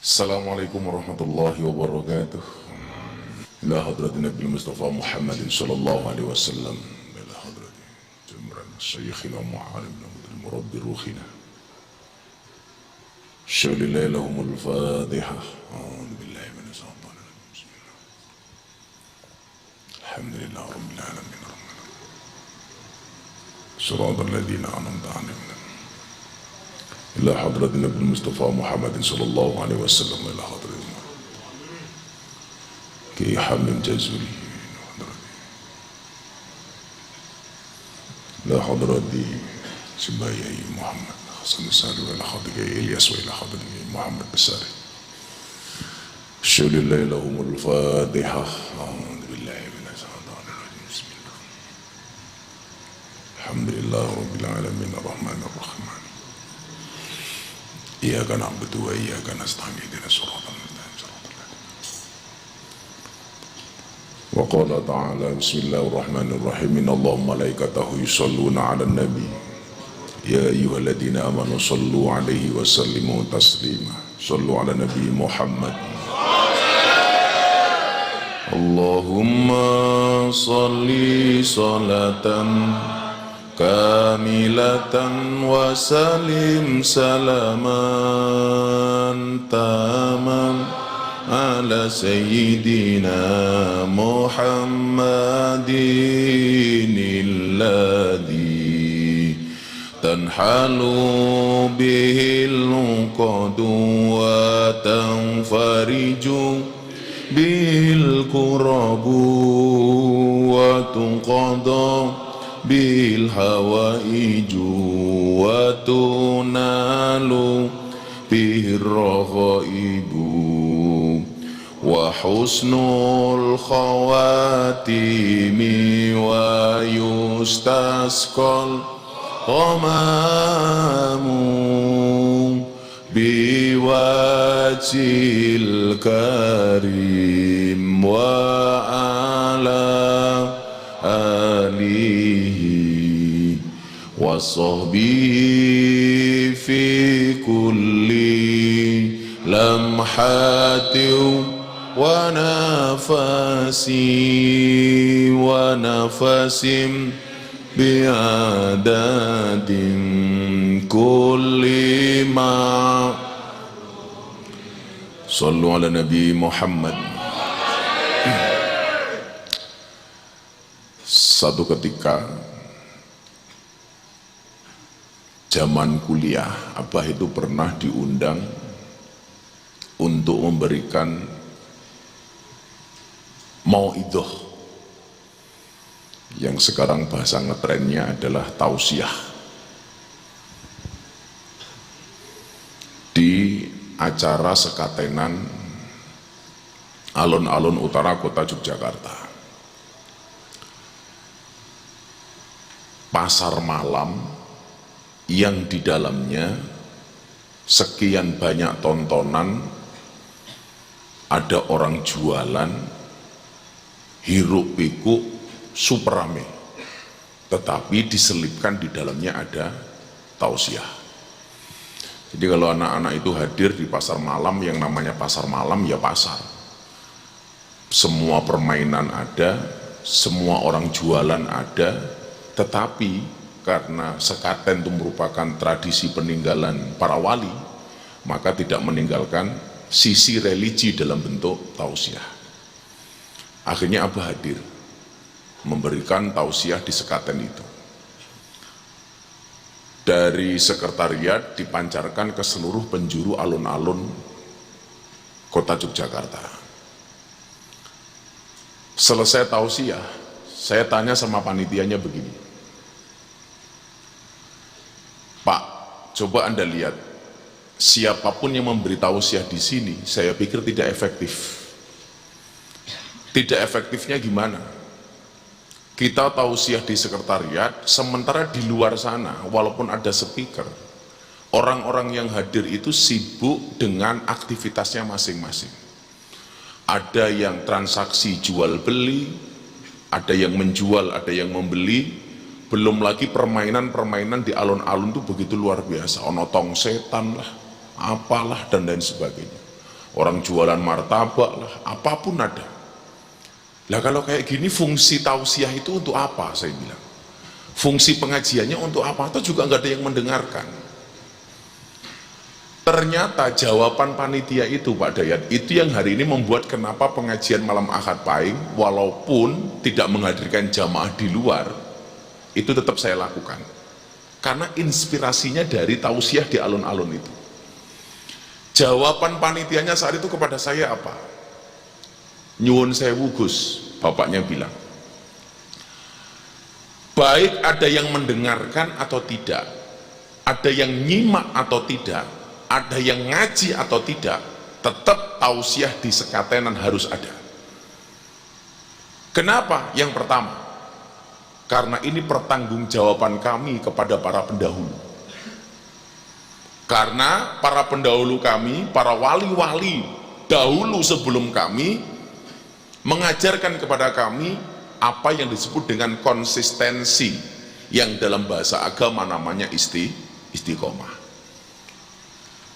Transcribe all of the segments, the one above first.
Assalamualaikum warahmatullahi wabarakatuh. Ila hadratin Nabi Mustafa Muhammad sallallahu alaihi wasallam. Ila hadratin Jumran Syekhina Mu'alimna Murabbi Ruhina. Syaulillahi lahumul Fatihah. A'udhu billahi minasyaitanir rajim. Bismillah. Alhamdulillah rabbil alamin. Shiratal ladzina an'amta 'alaihim. إلى حضرة النبي المصطفى محمد صلى الله عليه وسلم إلى حضرة كي حمل جزولي إلى حضرة سبايا محمد حسن السالي إلى حضرة إلياس وإلى حضرة محمد بساري الشهد الله لهم الفاتحة أعوذ بالله من الشيطان الرجيم بسم الله الحمد لله رب العالمين الرحمن الرحيم Iyyaka na'budu wa iyyaka nasta'in ihdinas siratal mustaqim. Wa qala ta'ala bismillahir rahmanir rahim innallaha wa malaikatahu yusholluna 'alan nabi ya ayyuhalladzina amanu shallu 'alaihi wa sallimu taslima. Shallu 'ala nabi Muhammad. Allahumma shalli salatan kamilatan wa salim salaman taman ala sayyidina Muhammadin alladhi tanhalu bihil uqadu wa tanfariju bihil kurabu wa tuqadu bil hawaiju wa tunalu bihir raghaibu wa husnul khawatimi wa yustasqal ghamamu biwajhil karim wa ala alihi wa sahbihi fi kulli lamhatin wa nafasi wa nafasim bi'adadin kulli ma. Sallu ala Nabi Muhammad. Satu ketika zaman kuliah, Abah itu pernah diundang untuk memberikan mauidhah yang sekarang bahasa ngetrennya adalah tausiah di acara sekatenan alun-alun utara kota Yogyakarta. Pasar malam yang di dalamnya sekian banyak tontonan, ada orang jualan, hiruk pikuk, super rame, tetapi diselipkan di dalamnya ada tausiah. Jadi kalau anak-anak itu hadir di pasar malam, yang namanya pasar malam ya pasar, semua permainan ada, semua orang jualan ada. Tetapi karena sekaten itu merupakan tradisi peninggalan para wali, maka tidak meninggalkan sisi religi dalam bentuk tausiah. Akhirnya Abah hadir memberikan tausiah di sekaten itu. Dari sekretariat dipancarkan ke seluruh penjuru alun-alun kota Yogyakarta. Selesai tausiah, saya tanya sama panitianya begini, Pak, coba Anda lihat, siapapun yang memberi tausiah di sini, saya pikir tidak efektif. Tidak efektifnya gimana? Kita tausiah di sekretariat, sementara di luar sana, walaupun ada speaker, orang-orang yang hadir itu sibuk dengan aktivitasnya masing-masing. Ada yang transaksi jual beli, ada yang menjual, ada yang membeli. Belum lagi permainan-permainan di alun-alun itu begitu luar biasa, ono tong setan lah, apalah dan lain sebagainya. orang jualan martabak lah, apapun ada. Lah kalau kayak gini fungsi tausiah itu untuk apa, saya bilang? Fungsi pengajiannya untuk apa? Atau juga nggak ada yang mendengarkan. Ternyata jawaban panitia itu Pak Dayat, itu yang hari ini membuat kenapa pengajian malam Ahad Pahing walaupun tidak menghadirkan jamaah di luar, itu tetap saya lakukan. Karena inspirasinya dari tausiah di alun-alun itu. Jawaban panitianya saat itu kepada saya apa? Nyuwun sewu Gus, bapaknya bilang. Baik ada yang mendengarkan atau tidak, ada yang nyimak atau tidak, ada yang ngaji atau tidak, tetap tausiah di sekatenan harus ada. Kenapa? Yang pertama, karena ini pertanggungjawaban kami kepada para pendahulu. Karena para pendahulu kami, para wali-wali dahulu sebelum kami, mengajarkan kepada kami apa yang disebut dengan konsistensi, yang dalam bahasa agama namanya istiqomah.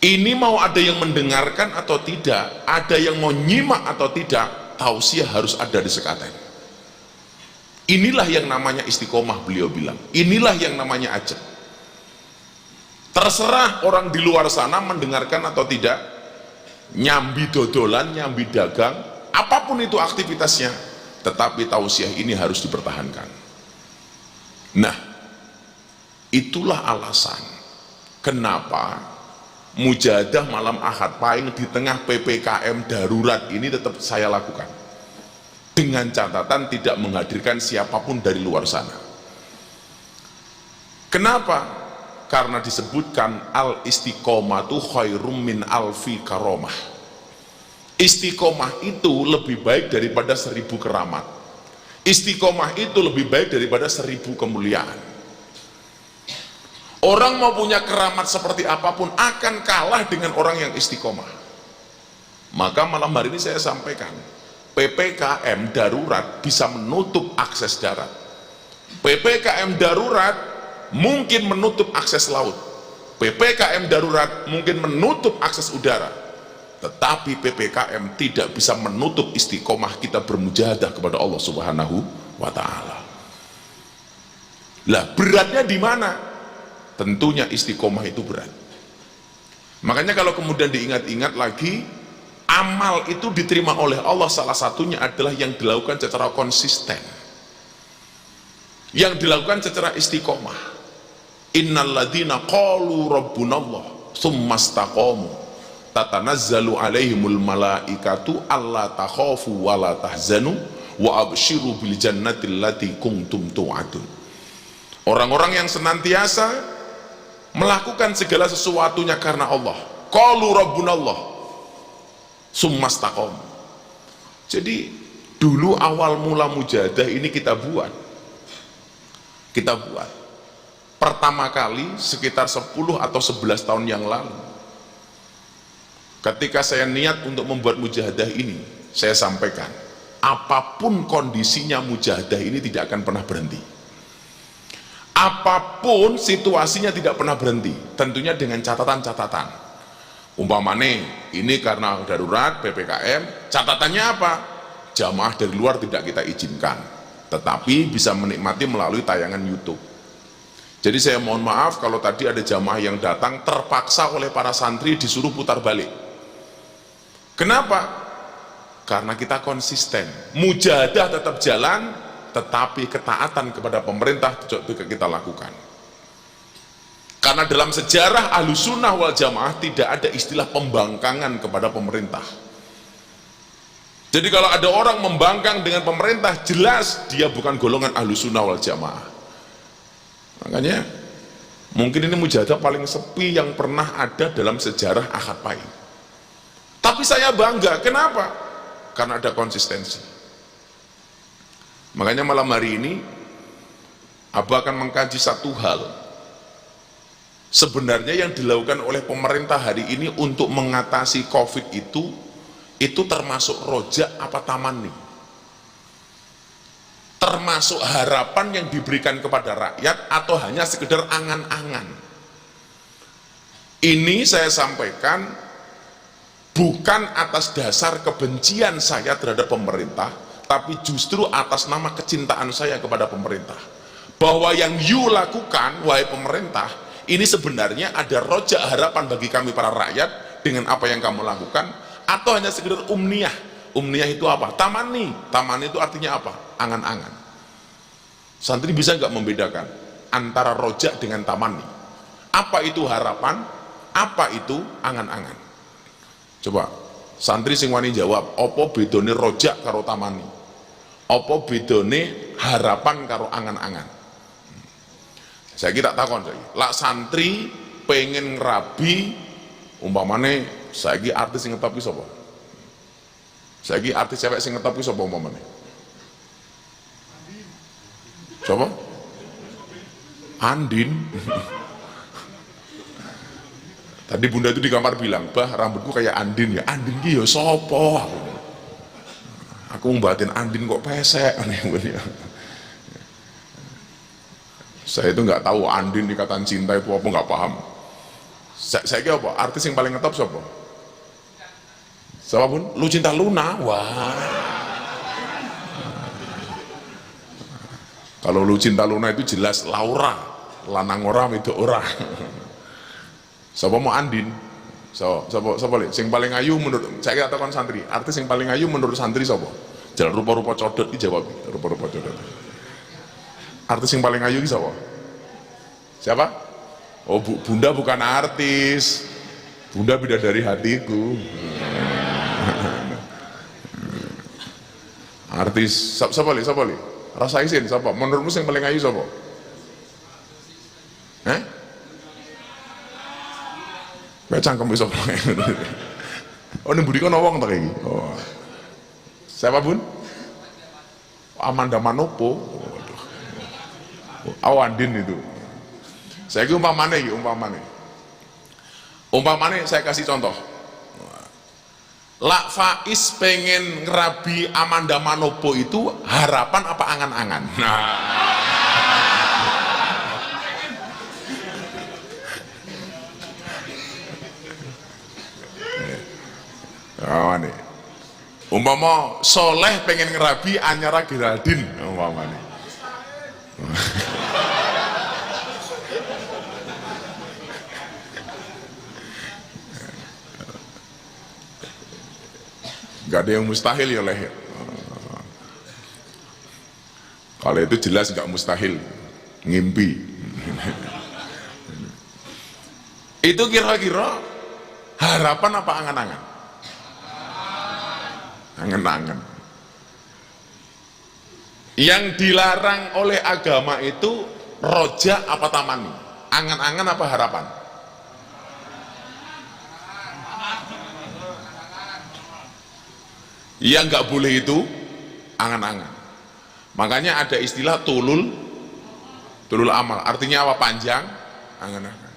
Ini mau ada yang mendengarkan atau tidak, ada yang mau nyimak atau tidak, tausiah harus ada di sekaten. Inilah yang namanya istiqomah, beliau bilang. Inilah yang namanya ajab. Terserah orang di luar sana mendengarkan atau tidak, nyambi dodolan, nyambi dagang, apapun itu aktivitasnya, tetapi tausiah ini harus dipertahankan. Nah, itulah alasan kenapa mujahadah malam Ahad Pahing di tengah PPKM darurat ini tetap saya lakukan, dengan catatan tidak menghadirkan siapapun dari luar sana. Kenapa? Karena disebutkan al-istiqomatu khairum min alfi karomah. Istiqomah itu lebih baik daripada 1000 keramat. Istiqomah itu lebih baik daripada 1000 kemuliaan. Orang mau punya keramat seperti apapun akan kalah dengan orang yang istiqomah. Maka malam hari ini saya sampaikan, PPKM darurat bisa menutup akses darat. PPKM darurat mungkin menutup akses laut. PPKM darurat mungkin menutup akses udara. Tetapi PPKM tidak bisa menutup istiqomah kita bermujahadah kepada Allah Subhanahu wa Ta'ala. Lah, beratnya di mana? Tentunya istiqomah itu berat. Makanya kalau kemudian diingat-ingat lagi, amal itu diterima oleh Allah, salah satunya adalah yang dilakukan secara konsisten, yang dilakukan secara istiqomah. Innalladzina qalu rabbunallah tsumastaqamu tatanazzalu alaihimul malaikatu alla takhafu wa la tahzanu wa abshiru bil jannati allati kuntum tu'adun. Orang-orang yang senantiasa melakukan segala sesuatunya karena Allah, qalu rabbunallah tsumastaqamu. Jadi dulu awal mula mujahadah ini kita buat pertama kali sekitar 10 atau 11 tahun yang lalu. Ketika saya niat untuk membuat mujahadah ini, saya sampaikan, apapun kondisinya mujahadah ini tidak akan pernah berhenti. Apapun situasinya tidak pernah berhenti, tentunya dengan catatan-catatan. Umpamane ini karena darurat PPKM, catatannya apa? Jamaah dari luar tidak kita izinkan, tetapi bisa menikmati melalui tayangan YouTube. Jadi saya mohon maaf kalau tadi ada jamaah yang datang terpaksa oleh para santri disuruh putar balik. Kenapa? Karena kita konsisten, mujahadah tetap jalan, tetapi ketaatan kepada pemerintah juga kita lakukan. Karena dalam sejarah Ahlussunnah wal Jamaah tidak ada istilah pembangkangan kepada pemerintah. Jadi kalau ada orang membangkang dengan pemerintah, jelas dia bukan golongan Ahlussunnah wal Jamaah. Makanya mungkin ini mujahadah paling sepi yang pernah ada dalam sejarah Ahad Pahing. Tapi saya bangga, kenapa? Karena ada konsistensi. Makanya malam hari ini Abah akan mengkaji satu hal. Sebenarnya yang dilakukan oleh pemerintah hari ini untuk mengatasi COVID itu termasuk rojak apa tamanni? Termasuk harapan yang diberikan kepada rakyat atau hanya sekedar angan-angan? Ini saya sampaikan bukan atas dasar kebencian saya terhadap pemerintah, tapi justru atas nama kecintaan saya kepada pemerintah. Bahwa yang you lakukan, wahai pemerintah, ini sebenarnya ada rojak harapan bagi kami para rakyat dengan apa yang kamu lakukan, atau hanya sekedar umniyah. Umniyah itu apa? Tamani. Tamani itu artinya apa? Angan-angan. Santri bisa nggak membedakan antara rojak dengan tamani? Apa itu harapan? Apa itu angan-angan? Coba santri sing wani jawab, apa bedone rojak karo tamani? Apa bedone harapan karo angan-angan? Saya kira takon saya. Lak santri pengen ngerabi umpamane saiki artis sing ngetop ki sapa? Saiki artis cewek sing ngetop ki sapa umpamane? Sapa? Andin. Tadi bunda itu di kamar bilang, bah rambutku kayak Andin ya. Andin ki ya sapa? Aku ngbatin Andin kok pesek. Saya itu nggak tahu Andin dikatakan cinta itu apa, nggak paham. Saya kira apa? Artis yang paling ngetop siapa? Siapa pun? Lucinta Luna. Wah. Kalau Lucinta Luna itu jelas Laura, lanang orang itu orang. Siapa mau Andin? Siapa sing paling ayu menurut saya katakan santri. Artis yang paling ayu menurut santri siapa? Jalan rupa-rupa codot dijawab. Rupa-rupa codot. Artis yang paling ayu siapa? Siapa? Oh bunda bukan artis. Bunda bidadari hatiku. Artis siapa li? Rasa isin siapa? Menurutmu yang paling ayu siapa? Kayak cangkem bisa. Oh ini budi kan wong tak iki. Oh. Siapa bun? Amanda Manopo. Awandin itu. Saya ke umpamane. Umpamane saya kasih contoh. Lak Faiz pengen ngerabi Amanda Manopo itu harapan apa angan-angan? Nah. Nih. Umpama Soleh pengen ngerabi Anyara Geraldine umpamane. Gak ada yang mustahil ya Leh. Kalau itu jelas gak mustahil, ngimpi. Itu kira-kira harapan apa angan-angan? Angan-angan. Yang dilarang oleh agama itu rojak apa tamani? Angan-angan apa harapan? Yang nggak boleh itu angan-angan. Makanya ada istilah tulul amal. Artinya apa? Panjang angan-angan.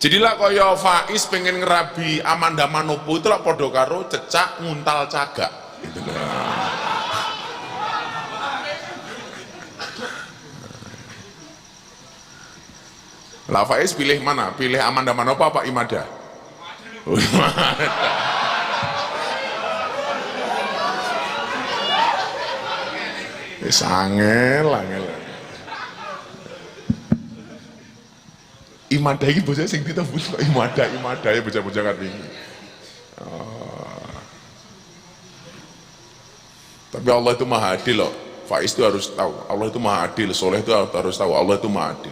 Jadilah kaya Faiz pengen ngerabi Amanda Manopo itu lah podo karo cecak nguntal cagak. Gitu. Lah Faiz pilih mana? Pilih Amanda Manopo apa Imada? Imada. Angel. Imada ini bocah sing ditebus kok Imada ya bocah-bocah kan ini. Tapi Allah itu maha adil loh. Faiz itu harus tahu. Allah itu maha adil. Soleh itu harus tahu. Allah itu maha adil.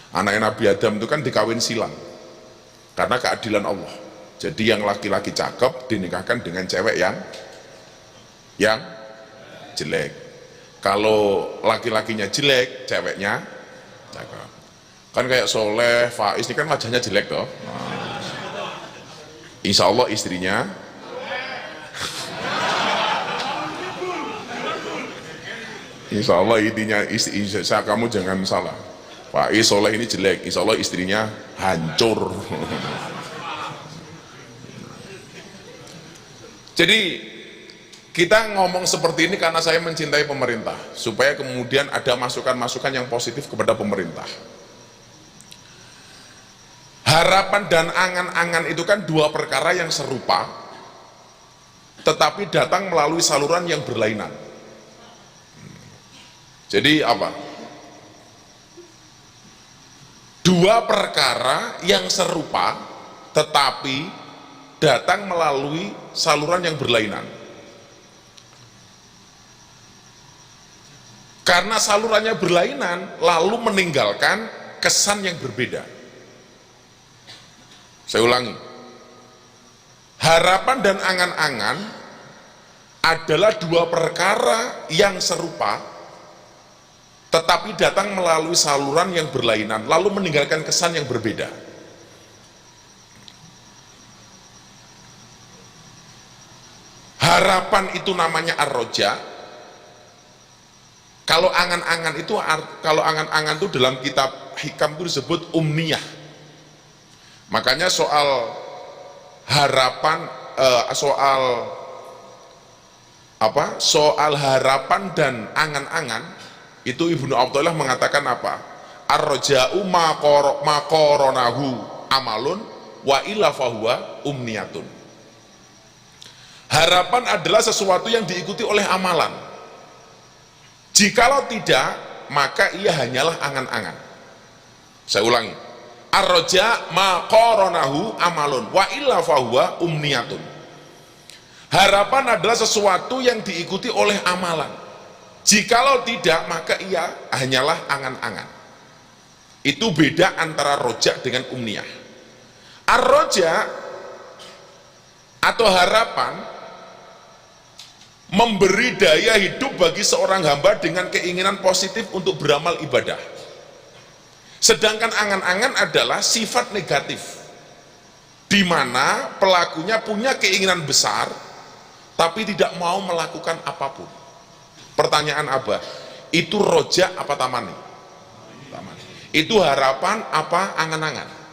Anaknya Nabi Adam itu kan dikawin silang karena keadilan Allah. Jadi yang laki-laki cakep dinikahkan dengan cewek yang jelek. Kalau laki-lakinya jelek, ceweknya cakep. Kan kayak Soleh, Faiz ini kan wajahnya jelek toh. Insya Allah istrinya Insya Allah intinya kamu jangan salah. Faiz Soleh ini jelek, insya Allah istrinya hancur. Jadi kita ngomong seperti ini karena saya mencintai pemerintah, supaya kemudian ada masukan-masukan yang positif kepada pemerintah. Harapan dan angan-angan itu kan dua perkara yang serupa, tetapi datang melalui saluran yang berlainan. Jadi apa? Dua perkara yang serupa, tetapi datang melalui saluran yang berlainan. Karena salurannya berlainan, lalu meninggalkan kesan yang berbeda. Saya ulangi, harapan dan angan-angan adalah dua perkara yang serupa, tetapi datang melalui saluran yang berlainan, lalu meninggalkan kesan yang berbeda. Harapan itu namanya ar-roja. Kalau angan-angan itu dalam kitab hikam itu disebut umniyah. Makanya soal harapan, soal harapan dan angan-angan itu Ibnu Athaillah mengatakan apa? Ar-raja'u maqoronahu amalun wa illa fahuwa umniyatun. Harapan adalah sesuatu yang diikuti oleh amalan. Jikalau tidak, maka ia hanyalah angan-angan. Saya ulangi, ar-raja maqoronahu amalun wa illa fahuwa umniyatun. Harapan adalah sesuatu yang diikuti oleh amalan. Jikalau tidak, maka ia hanyalah angan-angan. Itu beda antara roja dengan umniyah. Ar-roja atau harapan memberi daya hidup bagi seorang hamba dengan keinginan positif untuk beramal ibadah. Sedangkan angan-angan adalah sifat negatif, di mana pelakunya punya keinginan besar tapi tidak mau melakukan apapun. Pertanyaan Abah, itu roja apa tamani? Itu harapan apa angan-angan?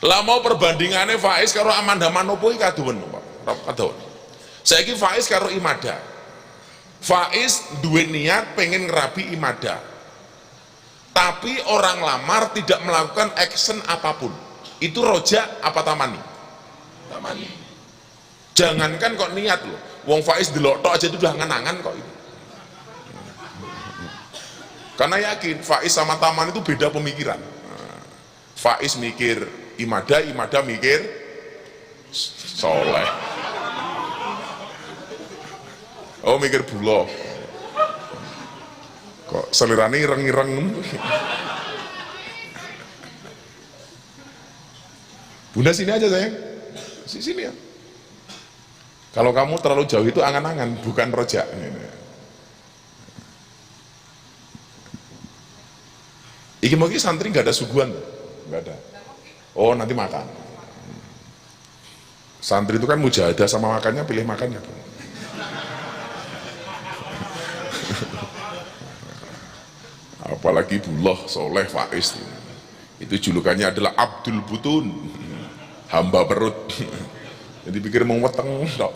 Lah mau perbandingannya Faiz karo Amanda Manopo iki kaduwen, Pak. Saiki Faiz karo Imada. Faiz duwe niat pengen ngerabi Imada. Tapi orang lamar tidak melakukan action apapun. Itu roja apa tamani? Tamani. Jangankan kok niat loh. Wong Faiz delok tok aja itu udah angan-angan kok itu. Karena yakin Faiz sama Taman itu beda pemikiran. Faiz mikir Imada, Imada mikir soleh. Oh mikir bulo. Kok selirane ireng-ireng. Bunda sini aja sayang. Sini ya. Kalau kamu terlalu jauh itu angan-angan, bukan roja. Iki mau santri nggak ada suguhan, nggak ada. Oh nanti makan. Santri itu kan mujahadah sama makannya, pilih makannya. Apalagi Bullah, Soleh, Faiz. Itu julukannya adalah Abdul Butun, hamba perut. Jadi pikir mau weteng, dok.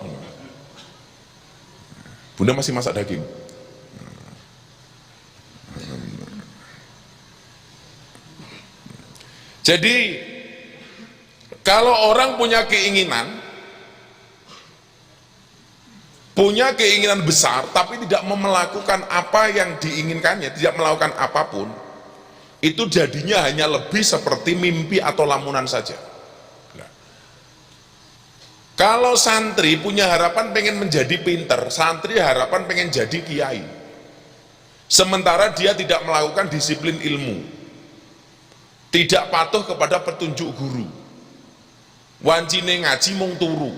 Bunda masih masak daging. Jadi kalau orang punya keinginan besar tapi tidak melakukan apa yang diinginkannya, tidak melakukan apapun, itu jadinya hanya lebih seperti mimpi atau lamunan saja. Nah, kalau santri punya harapan pengen menjadi pinter, santri harapan pengen jadi kiai, sementara dia tidak melakukan disiplin ilmu, tidak patuh kepada petunjuk guru, wancine ngaji mung turu,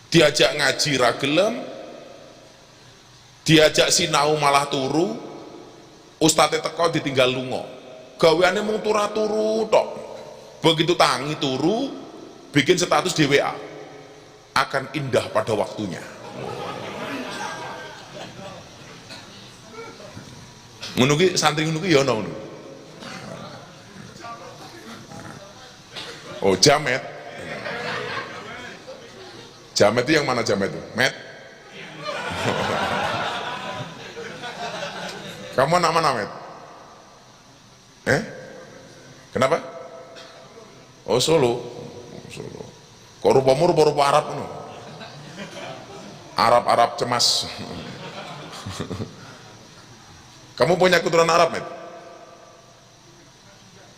diajak ngaji ra gelem, diajak sinau malah turu, ustadz teko ditinggal lunga, gaweane mung turu tok. Begitu tangi turu, bikin status di WA, akan indah pada waktunya. Ngono ki santri ngono ki ya ono. Oh jamet. Jamet itu yang mana jamet itu? Met? Kamu anak mana, Met? Kenapa? Oh, Solo. Solo. Kok rupamu rupa-rupa Arab no? Arab cemas. Kamu punya keturunan Arab, Met?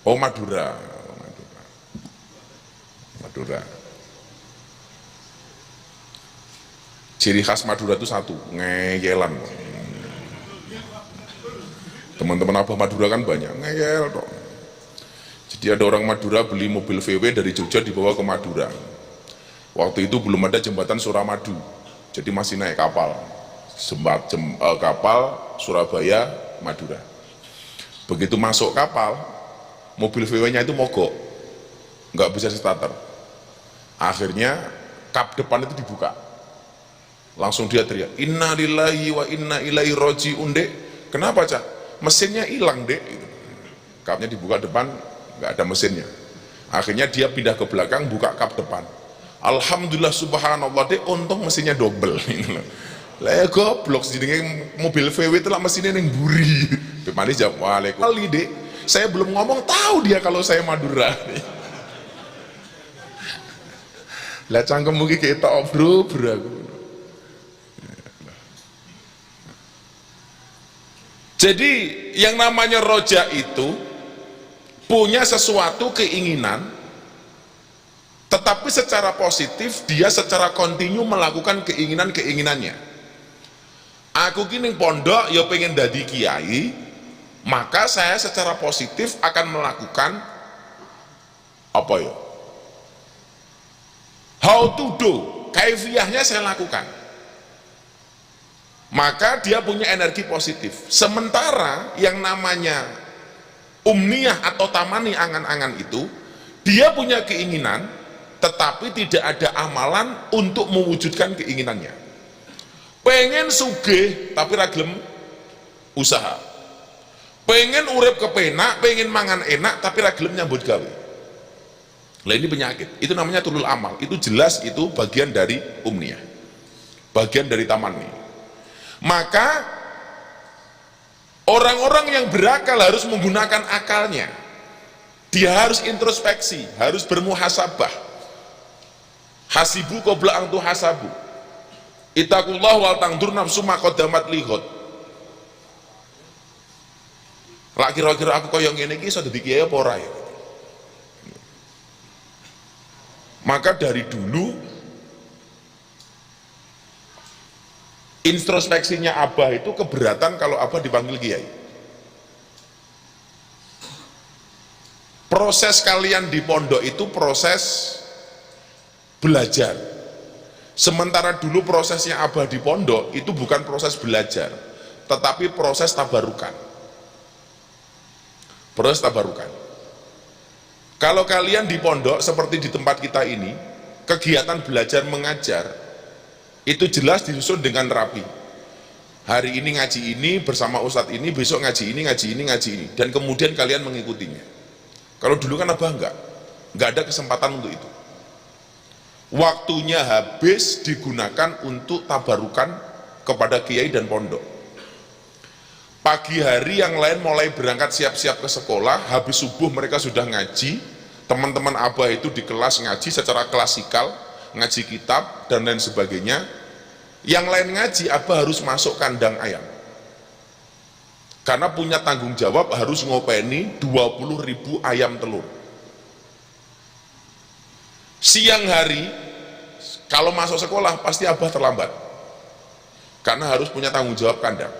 Oh, Madura. Madura. Ciri khas Madura itu satu, ngeyelan. Teman-teman Abah Madura kan banyak, ngeyel toh. Jadi ada orang Madura beli mobil VW dari Jogja dibawa ke Madura. Waktu itu belum ada jembatan Suramadu, jadi masih naik kapal. Kapal Surabaya Madura. Begitu masuk kapal, mobil VW-nya itu mogok, nggak bisa starter. Akhirnya kap depan itu dibuka, langsung dia teriak, inna lillahi wa inna ilaihi roji'un. Dek, kenapa Cak? Mesinnya hilang, Dek. Kapnya dibuka depan, nggak ada mesinnya. Akhirnya dia pindah ke belakang, buka kap depan. Alhamdulillah subhanallah, Dek, untung mesinnya double. Lah goblok, sedingin mobil VW itu lah mesinnya yang buri. Manis jawab, waalaikumsalam, Dek. Saya belum ngomong, tahu dia kalau saya Madura. Lah cangkem mungkin kita bro. Jadi yang namanya roja itu punya sesuatu keinginan, tetapi secara positif dia secara kontinu melakukan keinginannya. Aku kini pondok ya pengen dadi kiai, maka saya secara positif akan melakukan apa ya? How to do, kaifiyahnya saya lakukan. Maka dia punya energi positif. Sementara yang namanya umniyah atau tamani angan-angan itu, dia punya keinginan tetapi tidak ada amalan untuk mewujudkan keinginannya. Pengen sugih tapi ragilem usaha. Pengen urip kepenak, pengen mangan enak tapi ragilem nyambut gawe. Lah ini penyakit, itu namanya tulul amal. Itu jelas, itu bagian dari umniyah, bagian dari tamani. Maka orang-orang yang berakal harus menggunakan akalnya. Dia harus introspeksi, harus bermuhasabah. Hasibu qabla an tuhasabu. Ittaqullah wal tangdur nafsu ma qaddamat lighad. Lah kira-kira aku koyo ngene iki iso dadi kiai apa ora ya? Maka dari dulu introspeksinya Abah itu keberatan kalau Abah dipanggil kiai. Proses kalian di pondok itu proses belajar. Sementara dulu prosesnya Abah di pondok itu bukan proses belajar, tetapi proses tabarukan. Proses tabarukan. Kalau kalian di pondok seperti di tempat kita ini, kegiatan belajar mengajar itu jelas disusun dengan rapi. Hari ini ngaji ini bersama ustadz ini, besok ngaji ini, dan kemudian kalian mengikutinya. Kalau dulu kan Abah enggak ada kesempatan untuk itu. Waktunya habis digunakan untuk tabarukan kepada kiai dan pondok. Pagi hari yang lain mulai berangkat siap-siap ke sekolah, habis subuh mereka sudah ngaji. Teman-teman Abah itu di kelas ngaji secara klasikal, ngaji kitab dan lain sebagainya. Yang lain ngaji, Abah harus masuk kandang ayam. Karena punya tanggung jawab harus ngopeni 20.000 ayam telur. Siang hari, kalau masuk sekolah pasti Abah terlambat. Karena harus punya tanggung jawab kandang.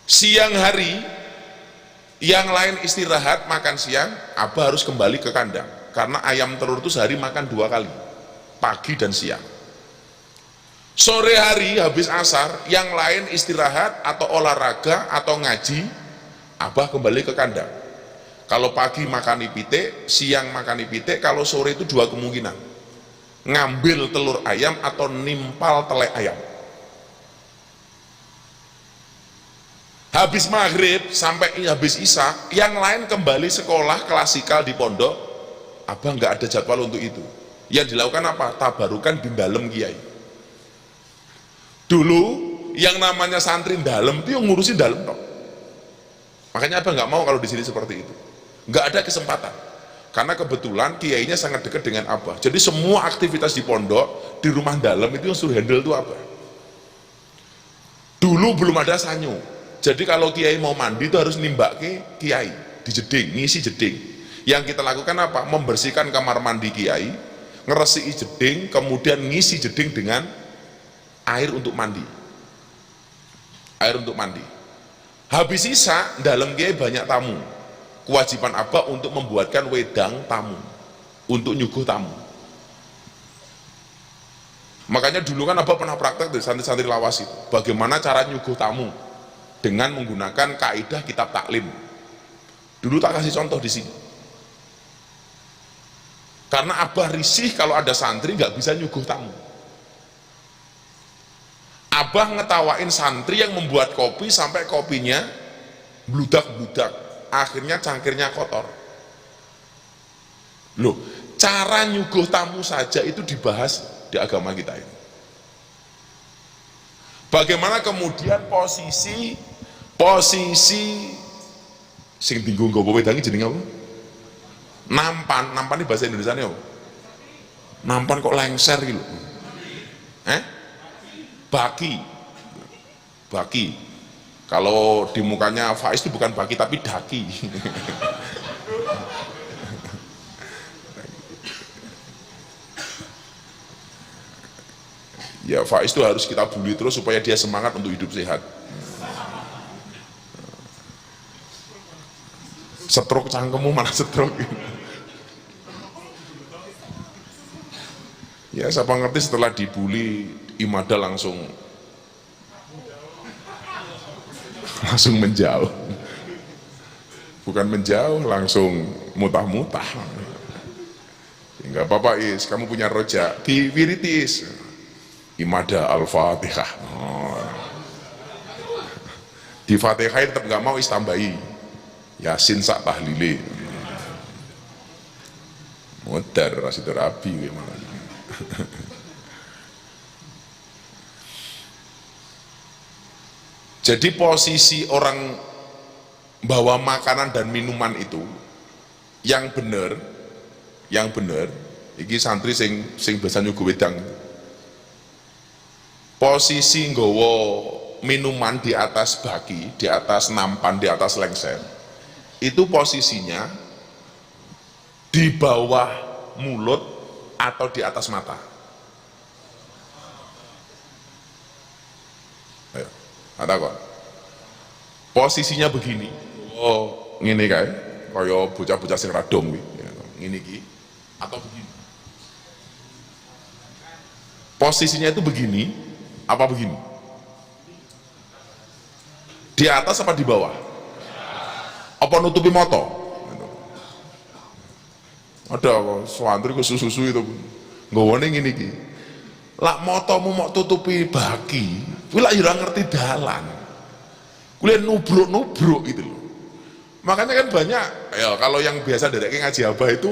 Siang hari yang lain istirahat makan siang, Abah harus kembali ke kandang karena ayam telur itu sehari makan 2 kali, pagi dan siang. Sore hari habis asar yang lain istirahat atau olahraga atau ngaji, Abah kembali ke kandang. Kalau pagi makan pitik, siang makan pitik, kalau sore itu 2 kemungkinan, ngambil telur ayam atau nimpal telek ayam. Habis maghrib sampai habis isya, yang lain kembali sekolah klasikal di pondok. Abah nggak ada jadwal untuk itu. Yang dilakukan apa? Tabarukan di dalam kiai. Dulu yang namanya santri dalam itu yang ngurusin dalam toh. Makanya Abah nggak mau kalau di sini seperti itu. Nggak ada kesempatan. Karena kebetulan kiainya sangat dekat dengan Abah. Jadi semua aktivitas di pondok, di rumah dalam itu yang suruh handle itu Abah. Dulu belum ada sanyo. Jadi kalau kiai mau mandi itu harus nimbak ke kiai, di jeding, ngisi jeding. Yang kita lakukan apa? Membersihkan kamar mandi kiai, ngeresiki jeding, kemudian ngisi jeding dengan air untuk mandi. Air untuk mandi. Habis sisa, dalam kiai banyak tamu. Kewajiban Abah untuk membuatkan wedang tamu, untuk nyuguh tamu. Makanya dulu kan Abah pernah praktek dari santri-santri lawas itu, bagaimana cara nyuguh tamu dengan menggunakan kaidah kitab taklim. Dulu tak kasih contoh di sini. Karena Abah risih kalau ada santri nggak bisa nyuguh tamu. Abah ngetawain santri yang membuat kopi sampai kopinya bludak-bludak, akhirnya cangkirnya kotor. Loh, cara nyuguh tamu saja itu dibahas di agama kita ini. Bagaimana kemudian posisi sing tinggu nggowo wedangi jenenge apa? Nampan ini bahasa Indonesia apa? Nampan kok lengser gitu. Baki. Kalau di mukanya Faiz itu bukan baki tapi daki. Ya Faiz itu harus kita bully terus supaya dia semangat untuk hidup sehat. Stroke cangkemmu malah stroke. Ya siapa ngerti setelah dibully Imada langsung menjauh. Bukan menjauh, langsung mutah-mutah. Enggak apa-apa Is, kamu punya rojak, diwiritis. Imada Al-Fatihah. Di Fatihah tetap nggak mau Is tambahi. Yasin sak tahlili. Modar rasid rabi gimana. Jadi posisi orang bawa makanan dan minuman itu yang benar, iki santri sing biasa nyuguh wedang. Posisi nggawa minuman di atas baki, di atas nampan, di atas lengser, itu posisinya di bawah mulut atau di atas mata. Ayo, ada kok. Posisinya begini. Oh, ngene kae, kaya bocah-bocah sing radong kuwi. Ngene iki atau begini. Posisinya itu begini, apa begini? Di atas apa di bawah? Apa nutupi moto? Ada santri ke susu itu nggawane ngene iki. Lak motomu mau tutupi baki, kuwi lak ora ngerti dalan. Kuwi nubruk-nubruk gitu loh. Makanya kan banyak ya kalau yang biasa dari ngaji Abah itu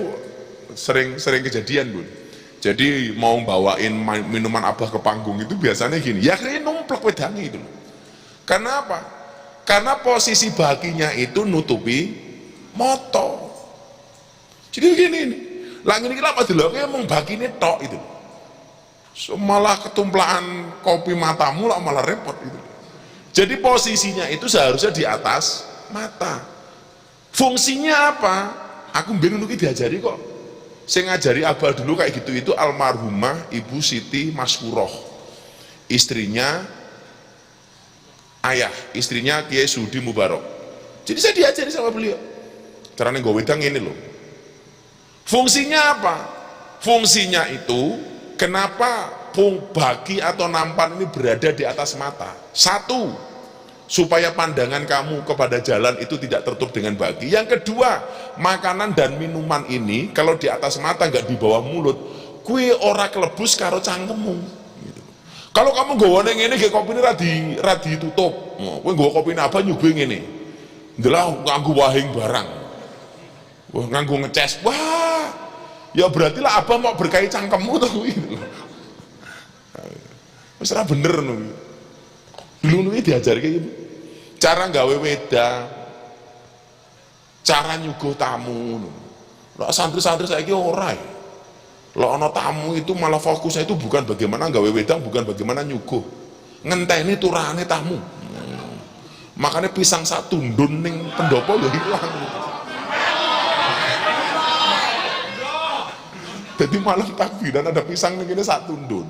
sering kejadian, Bun. Jadi mau bawain minuman Abah ke panggung itu biasanya gini, ya kayak numplek wedangi itu loh. Karena apa? Karena posisi bakinya itu nutupi moto. Jadi begini nih, lagi ini kenapa dulu? Kayak emang baki ini tok itu. So, malah ketumplaan kopi matamu lah malah repot itu. Jadi posisinya itu seharusnya di atas mata. Fungsinya apa? Aku bingung nuki diajari kok. Saya ngajari Abah dulu kayak gitu itu almarhumah Ibu Siti Maskuroh, istrinya ayah, istrinya Kiai Sudi Mubarok. Jadi saya diajari sama beliau. Caranya gue wedang ini loh. Fungsinya apa? Fungsinya itu kenapa baki atau nampan ini berada di atas mata? Satu, supaya pandangan kamu kepada jalan itu tidak tertutup dengan baki. Yang kedua, makanan dan minuman ini kalau di atas mata nggak di bawah mulut, kue ora kelebus karo cangkemmu. Gitu. Kalau kamu nggawane ngene nggih kopi ini radi tutup. Kowe nggawa kopi apa nyuguh ngene. Ndelah nganggo wahing barang. Wah, nganggo ngeces. Wah, ya berarti lah Abah mau berkahi cangkemmu tuh gitu. Wis ora bener ngono. Dulu ini diajari kayak gitu. Cara nggawe wedang, cara nyuguh tamu. Lah santri-santri saiki ora. Lah ana tamu itu malah fokusnya itu bukan bagaimana gawe wedang, bukan bagaimana nyuguh. Ngenteni turane tamu. Makanya pisang satu ndun ning pendopo ya hilang. Jadi malam takbiran ada pisang ning kene satu ndun.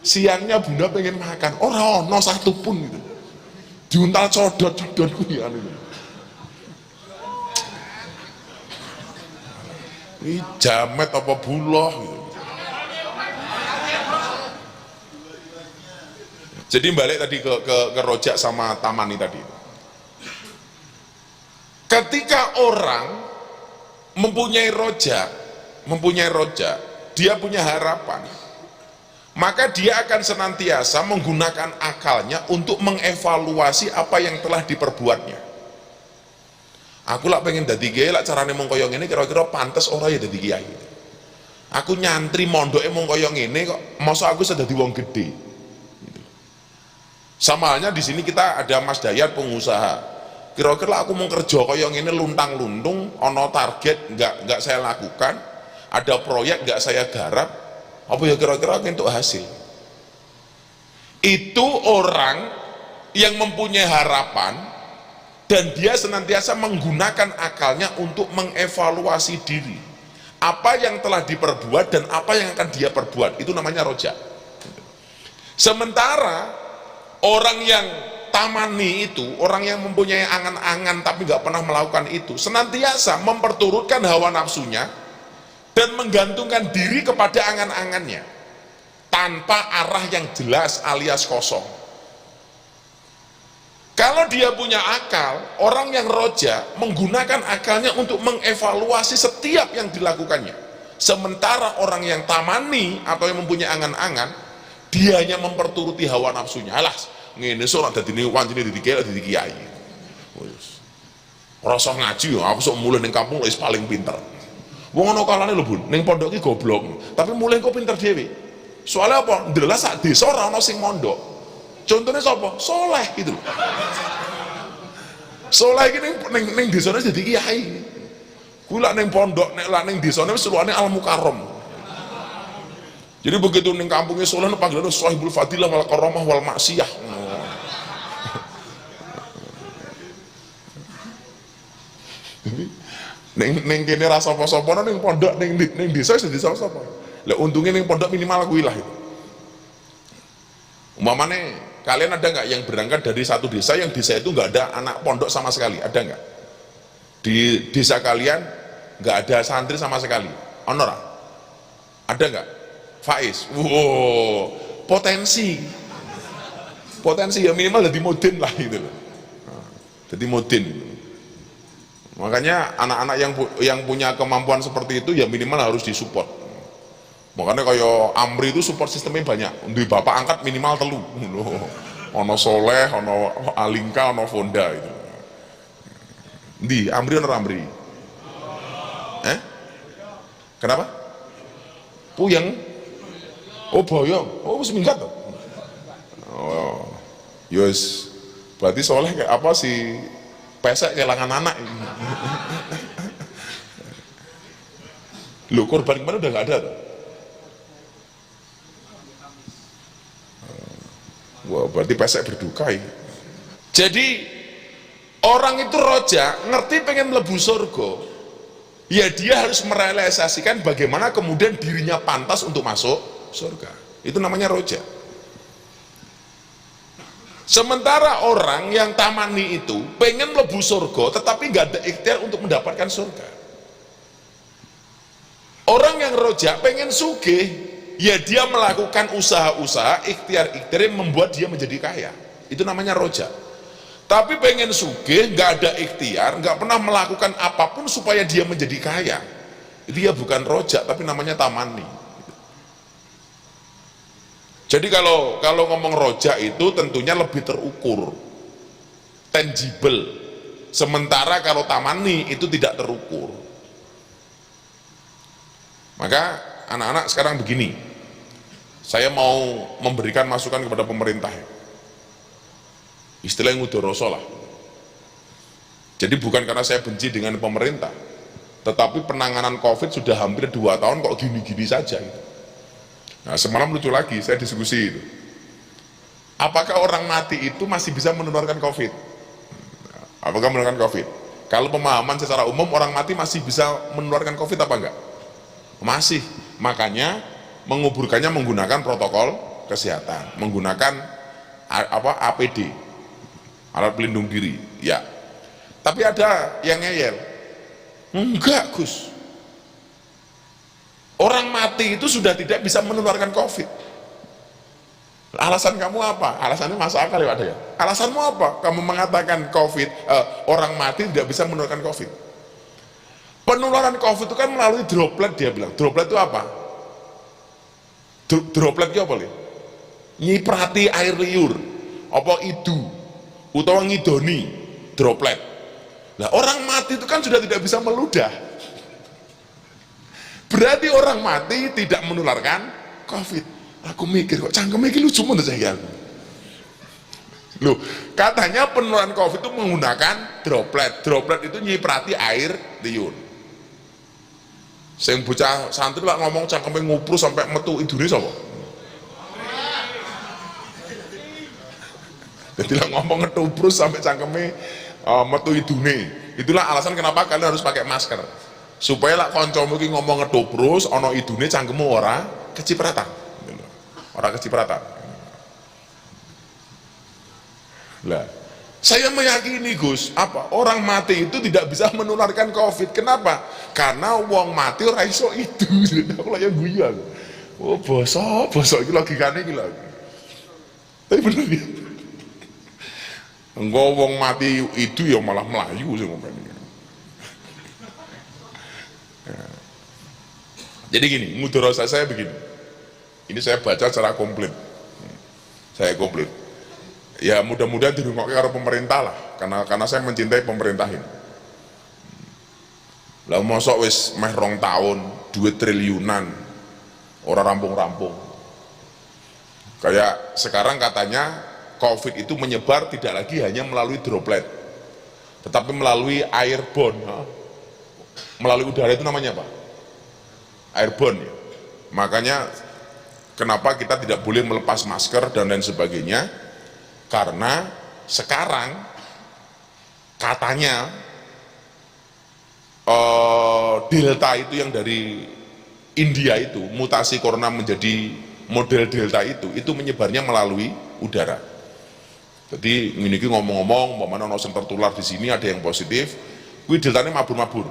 Siangnya bunda pengen makan, ora ono satu pun gitu. Diuntal codot-codot kuwi anu. Ini jamet apa buloh gitu. Jadi balik tadi ke rojak sama tamani tadi. Ketika orang mempunyai rojak, dia punya harapan, maka dia akan senantiasa menggunakan akalnya untuk mengevaluasi apa yang telah diperbuatnya. Aku lah pengen dadi kiai, lah carane mung koyo ngene kira-kira pantes ora ya dadi kiai. Aku nyantri mondoke mung koyo ngene kok, masa aku sudah dadi wong gede. Gitu. Sama halnya di sini kita ada Mas Dayat pengusaha. Kira-kira aku mau kerja koyo ngene luntang-luntung, ono target nggak saya lakukan, ada proyek nggak saya garap, apa ya kira-kira untuk hasil. Itu orang yang mempunyai harapan dan dia senantiasa menggunakan akalnya untuk mengevaluasi diri, apa yang telah diperbuat dan apa yang akan dia perbuat. Itu namanya rojak. Sementara orang yang tamani itu, orang yang mempunyai angan-angan tapi nggak pernah melakukan itu, senantiasa memperturutkan hawa nafsunya dan menggantungkan diri kepada angan-angannya tanpa arah yang jelas alias kosong. Kalau dia punya akal, orang yang roja menggunakan akalnya untuk mengevaluasi setiap yang dilakukannya. Sementara orang yang tamani atau yang mempunyai angan-angan, dia hanya memperturuti hawa nafsunya. Alas, ngene sok dadi wancine dadi kiai. Wis. Rasa ngaji aku sok mulai ning kampung wis paling pinter. Wong ana kalane lho, Bun, ning pondok iki goblok, tapi mulai kok pinter dhewe. Soalnya apa? Ndelas sak desa ora ana sing mondok. Contohnya siapa? Soleh gitu loh. Soleh ini neng desane jadi kiai. Kula neng pondok, nek neng desane wis suruhane Al Mukarram. Jadi begitu neng kampungnya Soleh panggilannya Sohibul Fadilah wal Karamah wal Maksiyah. Neng kene ra sapa-sapa neng pondok neng desa wis desa sapa. Lah untungnya neng pondok minimal kuwi lah itu. Umpamane kalian ada nggak yang berangkat dari satu desa yang desa itu nggak ada anak pondok sama sekali, ada nggak? Di desa kalian nggak ada santri sama sekali, honor? Ada nggak? Faiz, wow, potensi ya minimal jadi modin lah gitu, jadi modin. Makanya anak-anak yang punya kemampuan seperti itu ya minimal harus disupport. Makanya kayak Amri itu support sistemnya banyak. Untuk bapak angkat minimal telu. Ono Soleh, ono Alingka, ono Fonda itu. Di Amri ono Amri. Kenapa? Puyeng. Oh boyong. Oh wis minggat tuh. Oh. Yus. Berarti Soleh kayak apa sih? Pesek kehilangan anak. Loh korban kemana udah nggak ada tuh. Wah, berarti pesek berduka ya. Jadi orang itu roja ngerti pengen mlebu surga, ya dia harus merealisasikan bagaimana kemudian dirinya pantas untuk masuk surga. Itu namanya roja. Sementara orang yang tamani itu pengen mlebu surga tetapi nggak ada ikhtiar untuk mendapatkan surga. Orang yang roja pengen sugih, ya dia melakukan usaha-usaha, ikhtiar-ikhtiar yang membuat dia menjadi kaya. Itu namanya roja. Tapi pengen sugih, nggak ada ikhtiar, nggak pernah melakukan apapun supaya dia menjadi kaya. Dia bukan roja, tapi namanya tamani. Jadi kalau ngomong roja itu tentunya lebih terukur, tangible. Sementara kalau tamani itu tidak terukur. Maka anak-anak sekarang begini, saya mau memberikan masukan kepada pemerintah, istilah ngudoroso lah. Jadi bukan karena saya benci dengan pemerintah, tetapi penanganan COVID sudah hampir 2 tahun kok gini-gini saja gitu. Nah semalam lucu lagi, saya diskusi itu, apakah orang mati itu masih bisa menularkan COVID? Apakah menularkan COVID? Kalau pemahaman secara umum, orang mati masih bisa menularkan COVID apa enggak? Masih. Makanya menguburkannya menggunakan protokol kesehatan, menggunakan APD, alat pelindung diri. Ya. Tapi ada yang ngeyel, enggak Gus, orang mati itu sudah tidak bisa menularkan COVID. Alasan kamu apa? Alasannya masuk akal ya Pak Daya. Alasanmu apa? Kamu mengatakan COVID, orang mati tidak bisa menularkan COVID. Penularan COVID itu kan melalui droplet, dia bilang. Droplet itu apa? Droplet itu apa? Nyiprati air liur, apa idu, utawa ngidoni, droplet. Nah orang mati itu kan sudah tidak bisa meludah. Berarti orang mati tidak menularkan COVID. Aku mikir kok cangkemnya iki lucu menurut saya. Loh, katanya penularan COVID itu menggunakan droplet. Droplet itu nyiprati air liur. Sing bocah santri lah ngomong cangkemnya ngupru sampai metu idune sapa? Jadi lah ngomong ngetubrus sampai cangkemnya metu idune. Itulah alasan kenapa kalian harus pakai masker, supaya lah koncomu iki ngomong ngetubrus ana idune cangkemmu ora kecipratan, ora kecipratan. Lah saya meyakini Gus, apa orang mati itu tidak bisa menularkan COVID. Kenapa? Karena wong mati ora iso itu. Aku lah yang guyon. Oh bosok iki logikane iki lho. Tapi bener ya. Enggak, wong mati itu ya malah melayu sih ngomongnya. Ya. Jadi gini, mudorosa saya begini. Ini saya baca secara komplit. Saya komplit. Ya mudah-mudahan dirungoknya karo pemerintah lah, karena saya mencintai pemerintah ini. Lah mosok wis meh 2 tahun, 2 triliunan, orang rampung-rampung. Kayak sekarang katanya COVID itu menyebar tidak lagi hanya melalui droplet, tetapi melalui airborne. Melalui udara itu namanya apa? Airborne ya. Makanya kenapa kita tidak boleh melepas masker dan lain sebagainya, karena sekarang katanya Delta itu yang dari India itu, mutasi corona menjadi model Delta itu menyebarnya melalui udara. Jadi ini ngomong-ngomong, mana ono sing tertular di sini, ada yang positif, kuwi deltane mabur-mabur.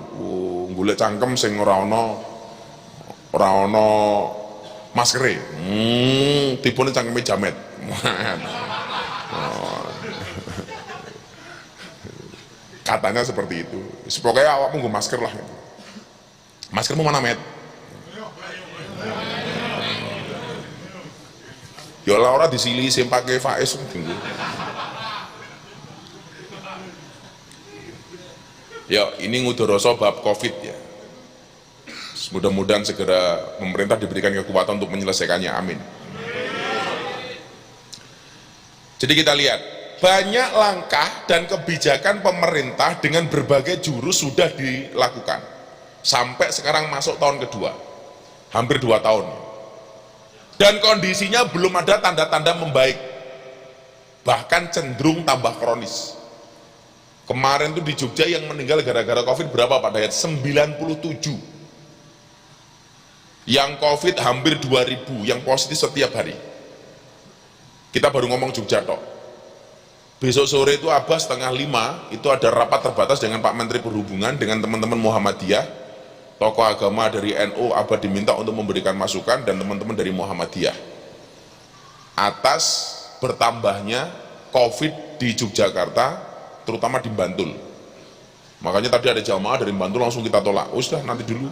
Golek cangkem sing ora ono maskere. Tipune cangkeme jamet. Katanya seperti itu. Pokoknya awakmu nggo masker lah. Maskermu mana, Met? Ya lah ora disili sing pake Faiz. Ya ini ngudoroso bab COVID ya. Mudah-mudahan segera pemerintah diberikan kekuatan untuk menyelesaikannya, amin. Jadi kita lihat banyak langkah dan kebijakan pemerintah dengan berbagai jurus sudah dilakukan sampai sekarang masuk tahun kedua, hampir 2 tahun, dan kondisinya belum ada tanda-tanda membaik, bahkan cenderung tambah kronis. Kemarin tuh di Jogja yang meninggal gara-gara COVID berapa Pak Dayat? 97. Yang COVID hampir 2000, yang positif setiap hari. Kita baru ngomong Jogja tok. Besok sore itu Abbas 4:30 itu ada rapat terbatas dengan Pak Menteri Perhubungan dengan teman-teman Muhammadiyah, tokoh agama dari NU. Abbas diminta untuk memberikan masukan dan teman-teman dari Muhammadiyah atas bertambahnya COVID di Yogyakarta, terutama di Bantul. Makanya tadi ada jamaah dari Bantul langsung kita tolak. Oh sudah nanti dulu.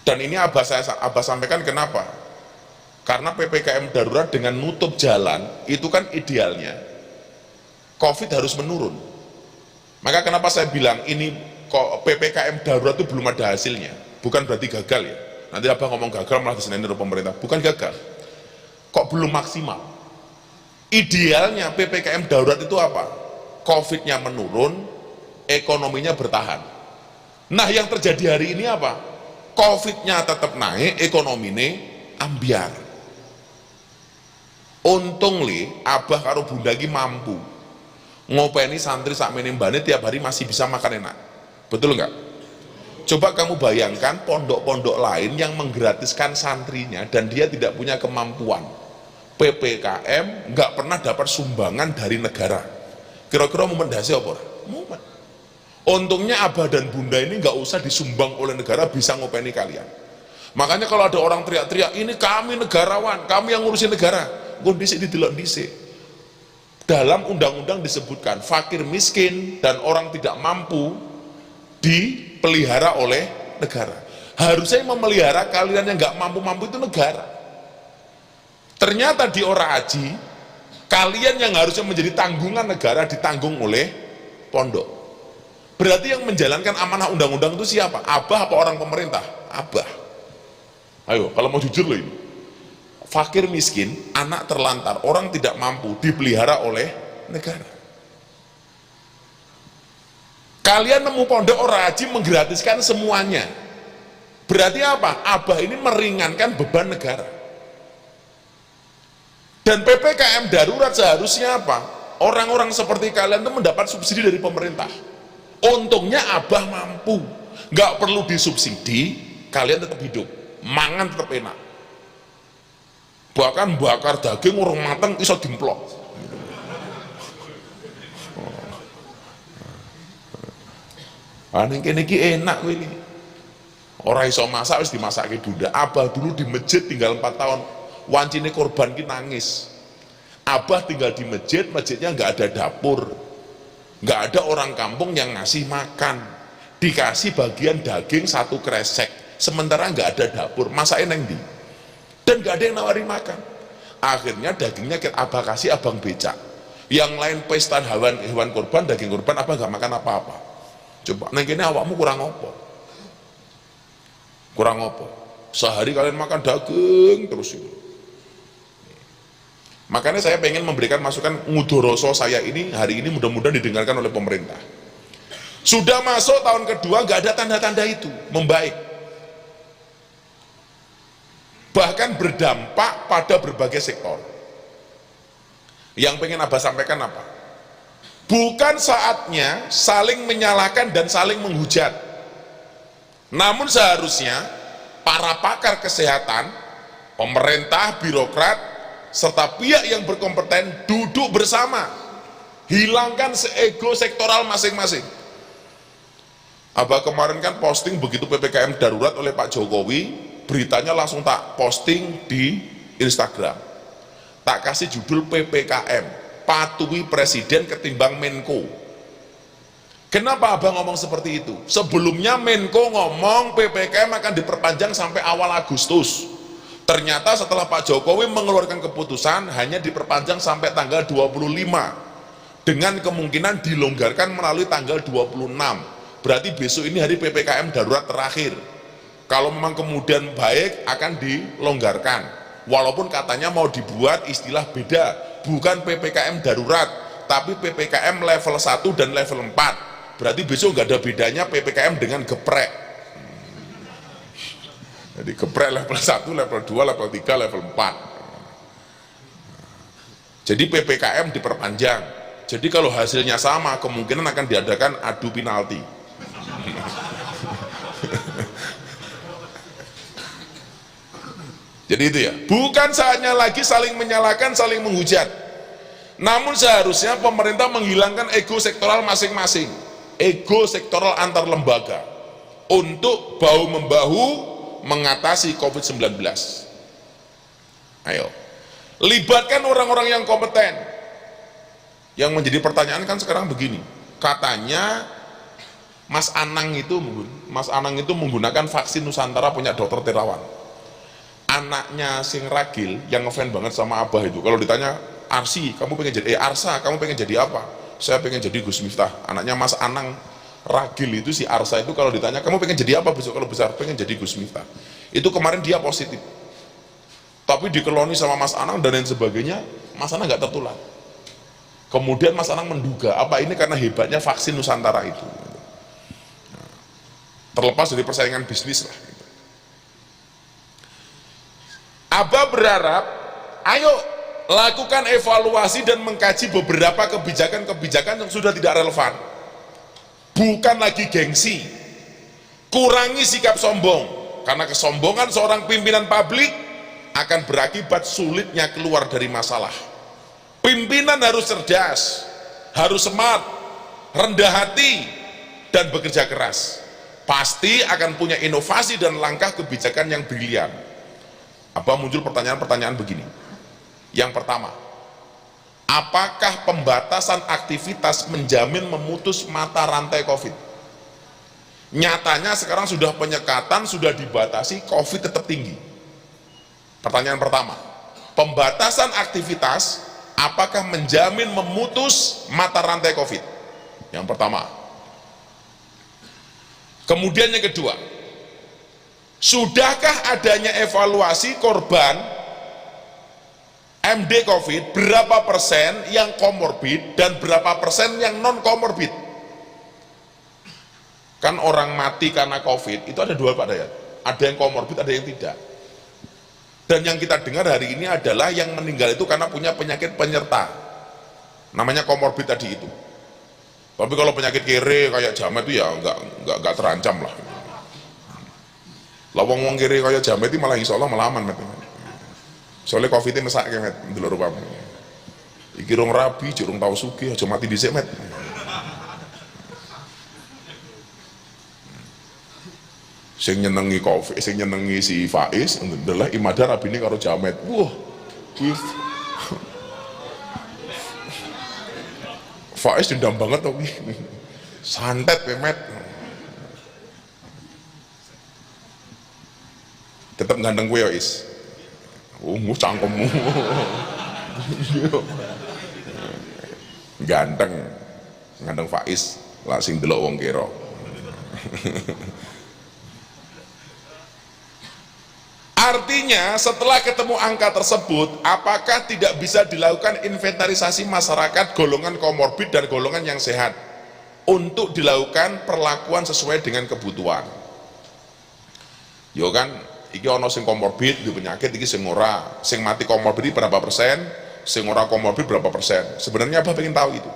Dan ini Abbas sampaikan kenapa? Karena PPKM darurat dengan nutup jalan itu kan idealnya COVID harus menurun. Maka kenapa saya bilang ini kok PPKM darurat itu belum ada hasilnya? Bukan berarti gagal ya. Nanti Abah ngomong gagal malah disenain oleh pemerintah. Bukan gagal. Kok belum maksimal? Idealnya PPKM darurat itu apa? Covid-nya menurun, ekonominya bertahan. Nah yang terjadi hari ini apa? Covid-nya tetap naik, ekonominya ambiar. Untung li, abah karo bunda ki mampu ngopeni santri sak menembane tiap hari masih bisa makan enak. Betul enggak? Coba kamu bayangkan pondok-pondok lain yang menggratiskan santrinya dan dia tidak punya kemampuan. PPKM nggak pernah dapat sumbangan dari negara. Kira-kira momen dasar apa? Momen. Untungnya abah dan bunda ini nggak usah disumbang oleh negara, bisa ngopeni kalian. Makanya kalau ada orang teriak-teriak, ini kami negarawan, kami yang ngurusin negara. Kondisi didelok dhisik. Dalam undang-undang disebutkan fakir miskin dan orang tidak mampu dipelihara oleh negara. Harusnya yang memelihara kalian yang nggak mampu-mampu itu negara. Ternyata di Ora Aji, kalian yang harusnya menjadi tanggungan negara ditanggung oleh pondok. Berarti yang menjalankan amanah undang-undang itu siapa? Abah apa orang pemerintah? Abah. Ayo, kalau mau jujur loh ini. Fakir miskin, anak terlantar, orang tidak mampu dipelihara oleh negara. Kalian nemu pondok Ora Aji menggratiskan semuanya. Berarti apa? Abah ini meringankan beban negara. Dan PPKM darurat seharusnya apa? Orang-orang seperti kalian itu mendapat subsidi dari pemerintah. Untungnya abah mampu, nggak perlu disubsidi, kalian tetap hidup, mangan tetap enak. Bahkan bakar daging urung mateng iso dimplok. Ning kene iki enak kowe iki. Ora iso masak wis dimasake bunda. Abah dulu di masjid tinggal 4 tahun. Wancine korban ki nangis. Abah tinggal di masjid, masjidnya nggak ada dapur, nggak ada orang kampung yang ngasih makan, dikasih bagian daging 1 kresek, sementara nggak ada dapur, masakin neng di, dan nggak ada yang nawari makan. Akhirnya dagingnya abah kasih abang becak, yang lain pesta hewan korban, daging korban, abah nggak makan apa-apa. Coba neng kene awakmu kurang opo? Kurang opo? Sehari kalian makan daging terus itu. Makanya saya pengen memberikan masukan ngudoroso saya ini hari ini mudah-mudahan didengarkan oleh pemerintah. Sudah masuk tahun kedua nggak ada tanda-tanda itu membaik. Bahkan berdampak pada berbagai sektor. Yang pengen abah sampaikan apa? Bukan saatnya saling menyalahkan dan saling menghujat. Namun seharusnya para pakar kesehatan, pemerintah, birokrat, serta pihak yang berkompeten duduk bersama, hilangkan ego sektoral masing-masing. Abah kemarin kan posting begitu PPKM darurat oleh Pak Jokowi, beritanya langsung tak posting di Instagram, tak kasih judul PPKM, patuhi presiden ketimbang Menko. Kenapa abah ngomong seperti itu? Sebelumnya Menko ngomong PPKM akan diperpanjang sampai awal Agustus. Ternyata setelah Pak Jokowi mengeluarkan keputusan hanya diperpanjang sampai tanggal 25 dengan kemungkinan dilonggarkan melalui tanggal 26. Berarti besok ini hari PPKM darurat terakhir. Kalau memang kemudian baik akan dilonggarkan, walaupun katanya mau dibuat istilah beda, bukan PPKM darurat tapi PPKM level 1 dan level 4. Berarti besok nggak ada bedanya PPKM dengan geprek. Jadi geprek level 1, level 2, level 3, level 4. Jadi PPKM diperpanjang. Jadi kalau hasilnya sama, kemungkinan akan diadakan adu penalti. Jadi itu ya, bukan saatnya lagi saling menyalahkan, saling menghujat. Namun seharusnya pemerintah menghilangkan ego sektoral masing-masing, ego sektoral antar lembaga, untuk bahu-membahu mengatasi COVID-19. Ayo, libatkan orang-orang yang kompeten. Yang menjadi pertanyaan kan sekarang begini, katanya Mas Anang itu menggunakan vaksin Nusantara punya dokter Terawan. Anaknya sing ragil yang ngefan banget sama abah itu, kalau ditanya Arsi, kamu pengen jadi Arsa, kamu pengen jadi apa? Saya pengen jadi Gus Miftah. Anaknya Mas Anang ragil itu, si Arsa itu, kalau ditanya kamu pengen jadi apa besok kalau besar, pengen jadi Gus Miftah. Itu kemarin dia positif, tapi dikeloni sama Mas Anang dan lain sebagainya, Mas Anang nggak tertular. Kemudian Mas Anang menduga apa ini karena hebatnya vaksin Nusantara itu, terlepas dari persaingan bisnis lah. Abah berharap, ayo lakukan evaluasi dan mengkaji beberapa kebijakan-kebijakan yang sudah tidak relevan. Bukan lagi gengsi, kurangi sikap sombong, karena kesombongan seorang pimpinan publik akan berakibat sulitnya keluar dari masalah. Pimpinan harus cerdas, harus smart, rendah hati, dan bekerja keras. Pasti akan punya inovasi dan langkah kebijakan yang brilian. Apa muncul pertanyaan-pertanyaan begini? Yang pertama, apakah pembatasan aktivitas menjamin memutus mata rantai COVID? Nyatanya sekarang sudah penyekatan, sudah dibatasi, COVID tetap tinggi. Pertanyaan pertama, pembatasan aktivitas apakah menjamin memutus mata rantai COVID? Yang pertama. Kemudian yang kedua, sudahkah adanya evaluasi korban MD COVID, berapa persen yang komorbid dan berapa persen yang non komorbid? Kan orang mati karena COVID itu ada dua Pak Dayat, ada yang komorbid, ada yang tidak. Dan yang kita dengar hari ini adalah yang meninggal itu karena punya penyakit penyerta, namanya komorbid tadi itu. Tapi kalau penyakit kere kayak Jamet itu ya nggak terancam lah. Lawang kere kayak Jamet itu malah insya Allah melaman. Soalnya COVID itu mesak met dulu rupamu. Iki rong rabi, jurung tahu suki, aja mati dhisik met. Sing nyenengi COVID, sing nyenengi si Faiz adalah Imadar rabine karo Jamet. Wah, Faiz dendam banget tuh, santet met. Tetap ganteng gue ya Is. Cangkemmu. Ganteng Faiz lah sing delok wong kira. Artinya setelah ketemu angka tersebut, apakah tidak bisa dilakukan inventarisasi masyarakat golongan komorbid dan golongan yang sehat untuk dilakukan perlakuan sesuai dengan kebutuhan? Yo kan, iki ono sing komorbid di penyakit, iki sing ora, sing mati komorbid berapa persen, sing ora komorbid berapa persen. Sebenarnya Abah pengen tahu itu.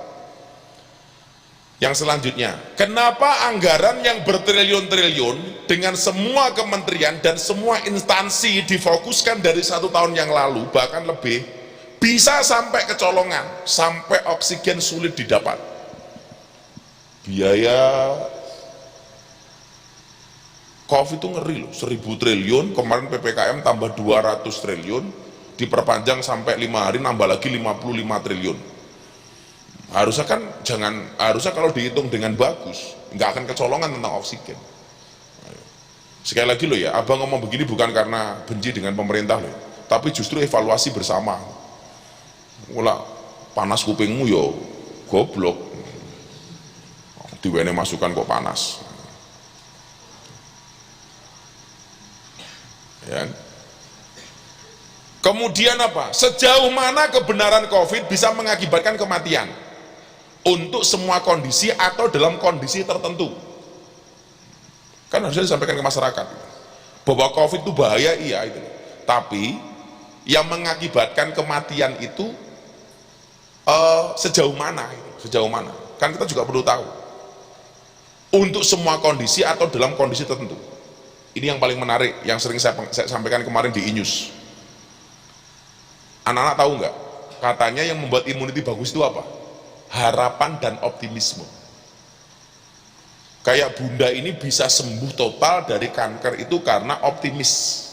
Yang selanjutnya, kenapa anggaran yang bertriliun-triliun dengan semua kementerian dan semua instansi difokuskan dari 1 tahun yang lalu bahkan lebih bisa sampai kecolongan, sampai oksigen sulit didapat? Biaya COVID itu ngeri loh, 1000 triliun, kemarin PPKM tambah 200 triliun, diperpanjang sampai 5 hari nambah lagi 55 triliun. Harusnya kan harusnya kalau dihitung dengan bagus nggak akan kecolongan tentang oksigen. Sekali lagi loh ya, Abang ngomong begini bukan karena benci dengan pemerintah loh, tapi justru evaluasi bersama. Mula panas kupingmu yo goblok, diwene masukan kok panas ya. Kemudian apa, sejauh mana kebenaran COVID bisa mengakibatkan kematian untuk semua kondisi atau dalam kondisi tertentu? Kan harusnya disampaikan ke masyarakat bahwa COVID itu bahaya, iya itu, tapi yang mengakibatkan kematian itu sejauh mana, sejauh mana, kan kita juga perlu tahu untuk semua kondisi atau dalam kondisi tertentu. Ini yang paling menarik, yang sering saya sampaikan kemarin di Inews. Anak-anak tahu nggak, katanya yang membuat imuniti bagus itu apa? Harapan dan optimisme. Kayak bunda ini bisa sembuh total dari kanker itu karena optimis,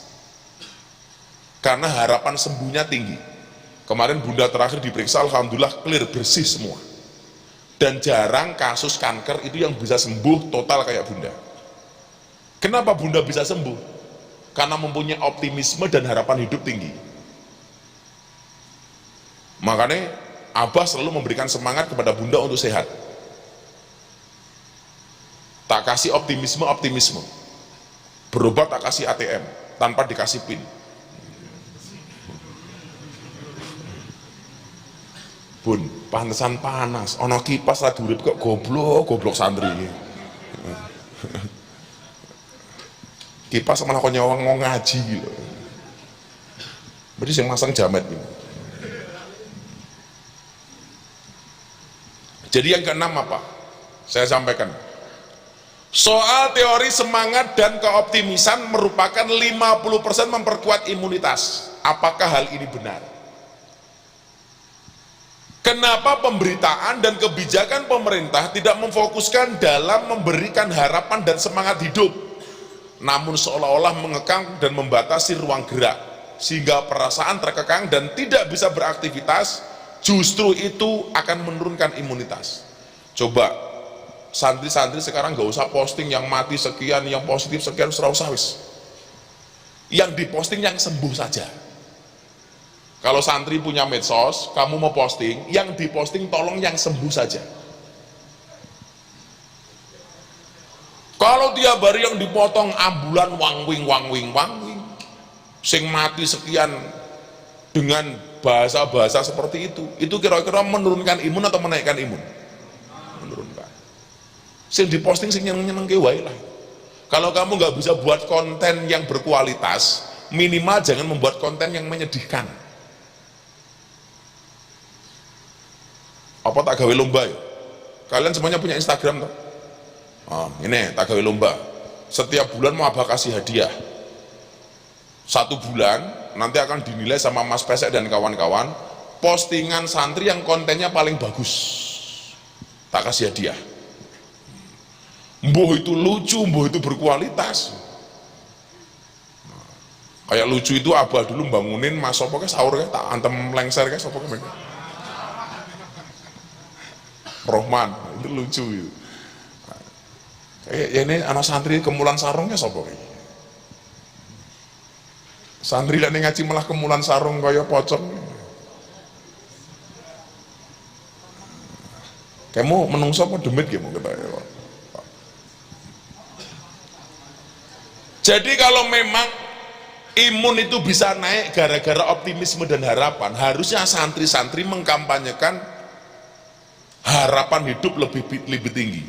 karena harapan sembuhnya tinggi. Kemarin bunda terakhir diperiksa, alhamdulillah clear, bersih semua, dan jarang kasus kanker itu yang bisa sembuh total kayak bunda. Kenapa bunda bisa sembuh? Karena mempunyai optimisme dan harapan hidup tinggi. Makanya Abah selalu memberikan semangat kepada bunda untuk sehat. Tak kasih optimisme, berobat tak kasih ATM tanpa dikasih PIN. Bun, pantesan panas. Ono kipas lagi urip kok goblok santri. Kipas malah kok nyawang mau ngaji gitu. Berarti yang masang jamet gitu. Jadi yang keenam apa? Saya sampaikan. Soal teori semangat dan keoptimisan merupakan 50% memperkuat imunitas. Apakah hal ini benar? Kenapa pemberitaan dan kebijakan pemerintah tidak memfokuskan dalam memberikan harapan dan semangat hidup, namun seolah-olah mengekang dan membatasi ruang gerak, sehingga perasaan terkekang dan tidak bisa beraktivitas, justru itu akan menurunkan imunitas. Coba santri-santri sekarang nggak usah posting yang mati sekian, yang positif sekian, serau sawis. Yang diposting yang sembuh saja. Kalau santri punya medsos, kamu mau posting, yang diposting tolong yang sembuh saja. Kalau tiap hari yang dipotong ambulan wangwing, sing mati sekian dengan bahasa-bahasa seperti itu kira-kira menurunkan imun atau menaikkan imun? Menurunkan. Sing diposting sing nyeneng ke wae lah. Kalau kamu nggak bisa buat konten yang berkualitas, minimal jangan membuat konten yang menyedihkan. Apa tak gawe lomba ya? Kalian semuanya punya Instagram toh? Ini tak gawe lomba. Setiap bulan mau abah kasih hadiah. 1 bulan nanti akan dinilai sama Mas Pesek dan kawan-kawan. Postingan santri yang kontennya paling bagus, tak kasih hadiah. Mbuh itu lucu, mbuh itu berkualitas. Kayak lucu itu abah dulu bangunin Mas Sopo ke sahur ke tak antem lengser ke Sopo ke Rohman, itu lucu itu. Ya ini anak santri kemulan sarungnya sopo kayak. Santri lek ngaji malah kemulan sarung kaya pocong. Kamu menungso apa demit kamu katanya. Jadi kalau memang imun itu bisa naik gara-gara optimisme dan harapan, harusnya santri-santri mengkampanyekan harapan hidup lebih tinggi,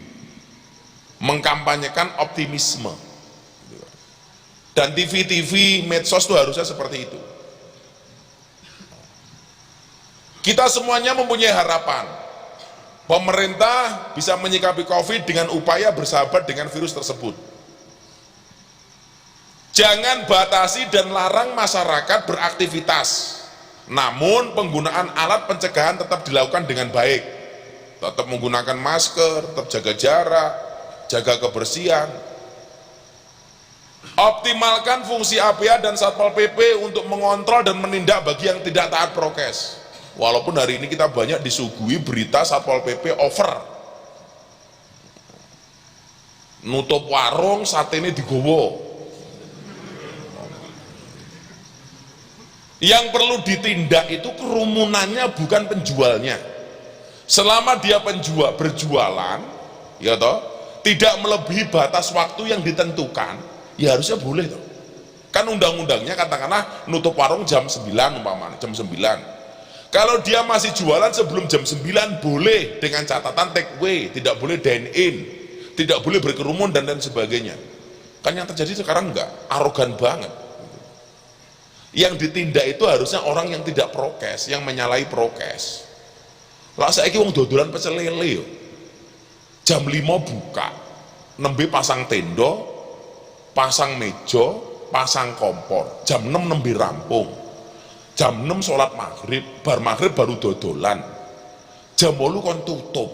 mengkampanyekan optimisme, dan TV medsos itu harusnya seperti itu. Kita semuanya mempunyai harapan pemerintah bisa menyikapi COVID dengan upaya bersahabat dengan virus tersebut. Jangan batasi dan larang masyarakat beraktivitas, namun penggunaan alat pencegahan tetap dilakukan dengan baik. Tetap menggunakan masker, tetap jaga jarak, jaga kebersihan. Optimalkan fungsi APA dan Satpol PP untuk mengontrol dan menindak bagi yang tidak taat prokes. Walaupun hari ini kita banyak disuguhi berita Satpol PP over. Nutup warung, sate ini digowo. Yang perlu ditindak itu kerumunannya, bukan penjualnya. Selama dia berjualan, ya toh, tidak melebihi batas waktu yang ditentukan, ya harusnya boleh toh. Kan undang-undangnya katakanlah nutup warung jam 9 umpamanya, jam 9. Kalau dia masih jualan sebelum jam 9 boleh dengan catatan take away, tidak boleh dine in, tidak boleh berkerumun dan lain sebagainya. Kan yang terjadi sekarang enggak, arogan banget. Yang ditindak itu harusnya orang yang tidak prokes, yang menyalahi prokes. Lah saiki wong dodolan pecel lele yo. Jam 5 buka. Nembe pasang tenda, pasang meja, pasang kompor. Jam 6 nembe rampung. Jam 6 sholat maghrib, bar maghrib baru dodolan. Jam 8 kon tutup.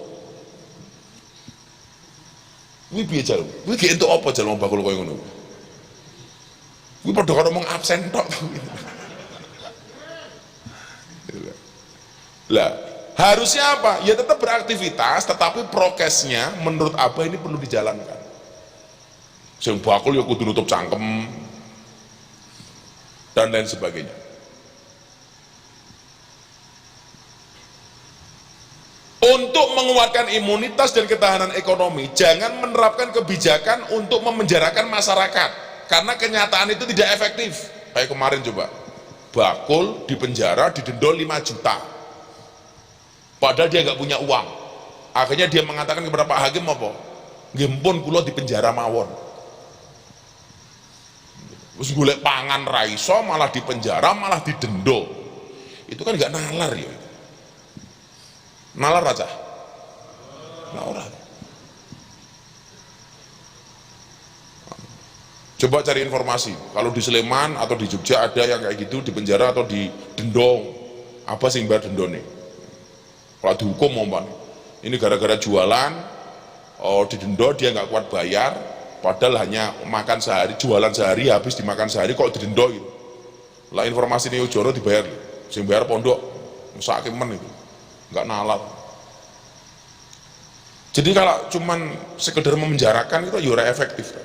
Ini piye jal? Kuwi ge entuk apa jal wong bakul koyo ngono? Kuwi padha karo ngomong absen tok. Lah harusnya apa? Ya tetap beraktivitas, tetapi prokesnya menurut Abah ini perlu dijalankan. Sing bakul ya kudu nutup cangkem dan lain sebagainya. Untuk menguatkan imunitas dan ketahanan ekonomi, jangan menerapkan kebijakan untuk memenjarakan masyarakat, karena kenyataan itu tidak efektif. Kayak kemarin coba, bakul di penjara didenda 5 juta. padahal dia nggak punya uang. Akhirnya dia mengatakan kepada Pak Hakim apa? Nggih pun kula di penjara mawon. Terus golek pangan ra iso, malah di penjara, malah didenda. Itu kan nggak nalar ya. Nalar aja. Nah, ora. Coba cari informasi, kalau di Sleman atau di Jogja ada yang kayak gitu, di penjara atau di dendong. Apa sih bayar dendone? Kalau dihukum mau ini gara-gara jualan, oh didenda dia nggak kuat bayar, padahal hanya makan sehari, jualan sehari, habis dimakan sehari, kok didenda gitu. Lah informasi ini Ujoro dibayar, sing bayar pondok, sakit men itu, nggak nalar. Jadi kalau cuman sekedar memenjarakan itu ya ora efektif.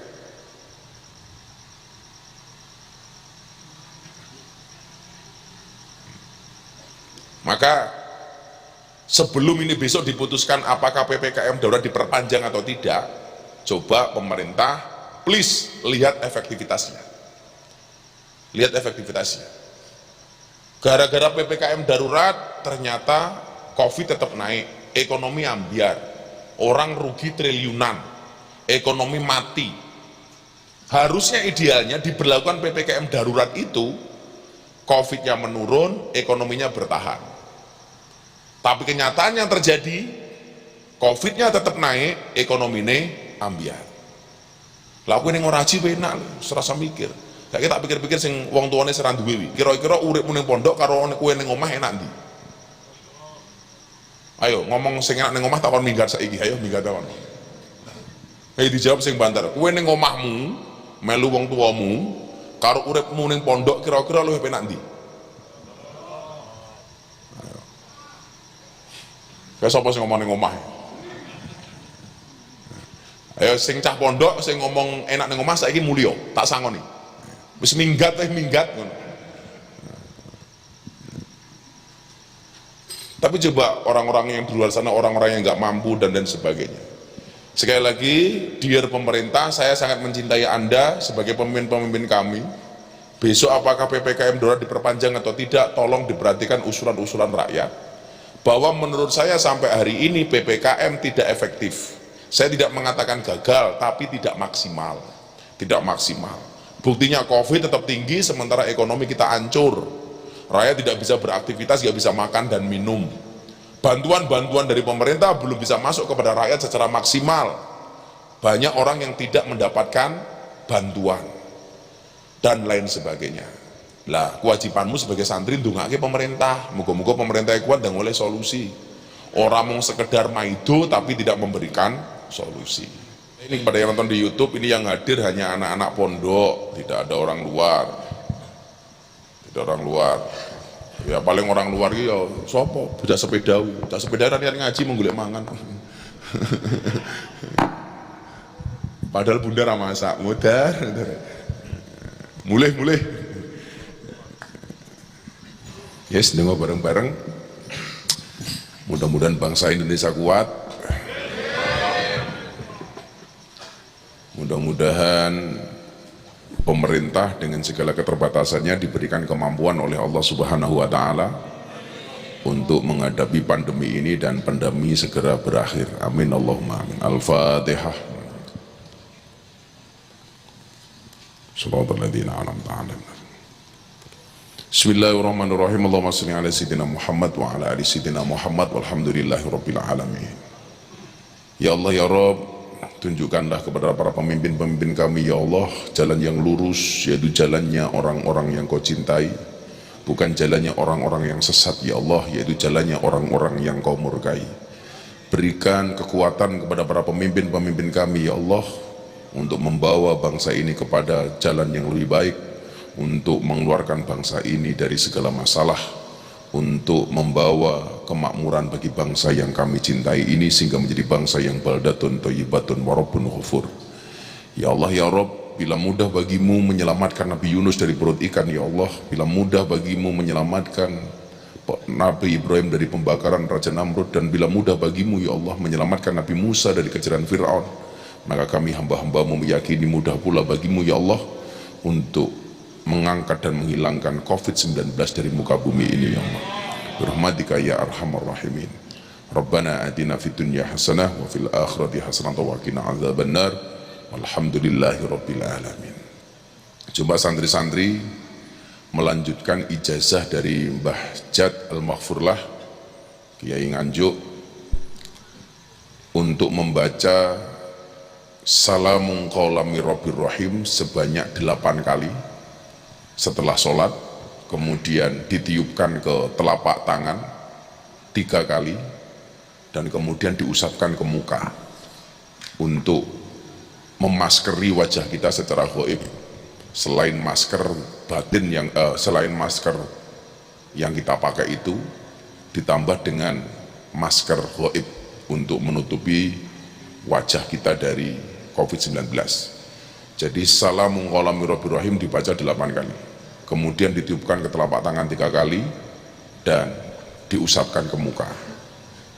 Maka sebelum ini besok diputuskan apakah PPKM darurat diperpanjang atau tidak, coba pemerintah please lihat efektivitasnya. Lihat efektivitasnya. Gara-gara PPKM darurat ternyata COVID tetap naik, ekonomi ambiar, orang rugi triliunan, ekonomi mati. Harusnya idealnya diberlakukan PPKM darurat itu, COVID-nya menurun, ekonominya bertahan. Tapi kenyataan yang terjadi, COVID-nya tetap naik, ekonomi ini ambiar. Lah aku yang ngoraji enak, serasa mikir. Kayak kita pikir-pikir sing wong tuane serang duwe. Kira-kira uripmu ning pondok karo kowe ning omah enak ndi? Ayo ngomong sing enak ning omah takon minggat saiki, ayo minggat takon. Ayo dijawab sing banter. Kowe ning omahmu melu wong tuamu karo uripmu ning pondok kira-kira luwih enak ndi? Kayak sapa sing ngomong ning omah? Ayo sing cah pondok sing ngomong enak ning omah saiki mulya, tak sangoni. Wis minggat ngono. Tapi coba orang-orang yang di luar sana, orang-orang yang nggak mampu dan sebagainya. Sekali lagi, dear pemerintah, saya sangat mencintai Anda sebagai pemimpin-pemimpin kami. Besok apakah PPKM darurat diperpanjang atau tidak, tolong diperhatikan usulan-usulan rakyat. Bahwa menurut saya sampai hari ini PPKM tidak efektif. Saya tidak mengatakan gagal, tapi tidak maksimal. Tidak maksimal. Buktinya COVID tetap tinggi, sementara ekonomi kita hancur. Rakyat tidak bisa beraktivitas, tidak bisa makan dan minum. Bantuan-bantuan dari pemerintah belum bisa masuk kepada rakyat secara maksimal. Banyak orang yang tidak mendapatkan bantuan. Dan lain sebagainya. Lah kewajibanmu sebagai santri ndongake pemerintah, moga-moga pemerintah kuat dan oleh solusi. Orang mau sekedar maido tapi tidak memberikan solusi. Ini pada yang nonton di YouTube ini yang hadir hanya anak-anak pondok, tidak ada orang luar. Tidak orang luar. Ya paling orang luar iki ya sapa? Budak sepeda. Budak sepeda ra ngaji mau golek mangan. Padahal bunda ra masak, modar. Mulih. Yes, dengar bareng-bareng. Mudah-mudahan bangsa Indonesia kuat. Mudah-mudahan pemerintah dengan segala keterbatasannya diberikan kemampuan oleh Allah Subhanahu wa Ta'ala untuk menghadapi pandemi ini dan pandemi segera berakhir. Amin Allahumma amin. Al-Fatihah. Shalatul ladzina an'amta 'alaihim. Bismillahirrahmanirrahim. Allahumma shalli ala sayyidina Muhammad wa ala ali sayyidina Muhammad walhamdulillahi rabbil alamin. Ya Allah ya Rabb, tunjukkanlah kepada para pemimpin-pemimpin kami ya Allah jalan yang lurus, yaitu jalannya orang-orang yang Kau cintai, bukan jalannya orang-orang yang sesat ya Allah, yaitu jalannya orang-orang yang Kau murkai. Berikan kekuatan kepada para pemimpin-pemimpin kami ya Allah untuk membawa bangsa ini kepada jalan yang lebih baik, untuk mengeluarkan bangsa ini dari segala masalah, untuk membawa kemakmuran bagi bangsa yang kami cintai ini sehingga menjadi bangsa yang baldatun thayyibatun wa rabbun ghafur. Ya Allah ya Rabb, bila mudah bagimu menyelamatkan Nabi Yunus dari perut ikan ya Allah, bila mudah bagimu menyelamatkan Nabi Ibrahim dari pembakaran Raja Namrud, dan bila mudah bagimu ya Allah menyelamatkan Nabi Musa dari kejaran Fir'aun, maka kami hamba-hambamu meyakini mudah pula bagimu ya Allah untuk mengangkat dan menghilangkan COVID-19 dari muka bumi ini ya Allah. Birahmatika ya arhamar rahimin. Rabbana atina fid dunya hasanah wa fil akhirati hasanah wa qina adzabannar. Walhamdulillahi rabbil alamin. Coba santri-santri melanjutkan ijazah dari Mbah Jad Al-Maghfurlah Kiai Nganjuk untuk membaca Salamun qawlam mir rabbir rahim sebanyak 8 kali setelah sholat, kemudian ditiupkan ke telapak tangan 3 kali, dan kemudian diusapkan ke muka untuk memaskeri wajah kita secara gaib. Selain masker batin selain masker yang kita pakai itu, ditambah dengan masker gaib untuk menutupi wajah kita dari COVID-19. Jadi Salamun qawlam mir rabbir rahim dibaca 8 kali, kemudian ditiupkan ke telapak tangan 3 kali dan diusapkan ke muka.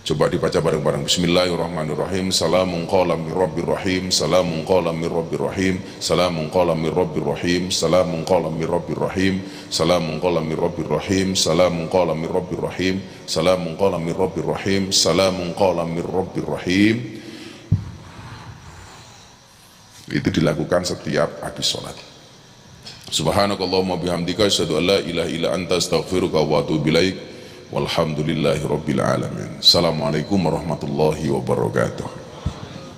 Coba dibaca bareng-bareng. Bismillahirrahmanirrahim. Salamun qawlam mir rabbir rahim. Salamun qawlam mir rabbir rahim. Salamun qawlam mir rabbir rahim. Salamun qawlam mir rabbir rahim. Salamun qawlam mir rabbir rahim. Salamun qawlam mir rabbir rahim. Salamun qawlam mir rabbir rahim. Salamun qawlam mir rabbir rahim. Itu dilakukan setiap habis sholat. Subhanakallahumma bihamdika asyhadu an la ilaha illa anta astaghfiruka wa atubu ilaik. Walhamdulillahi rabbil alamin. Assalamualaikum warahmatullahi wabarakatuh.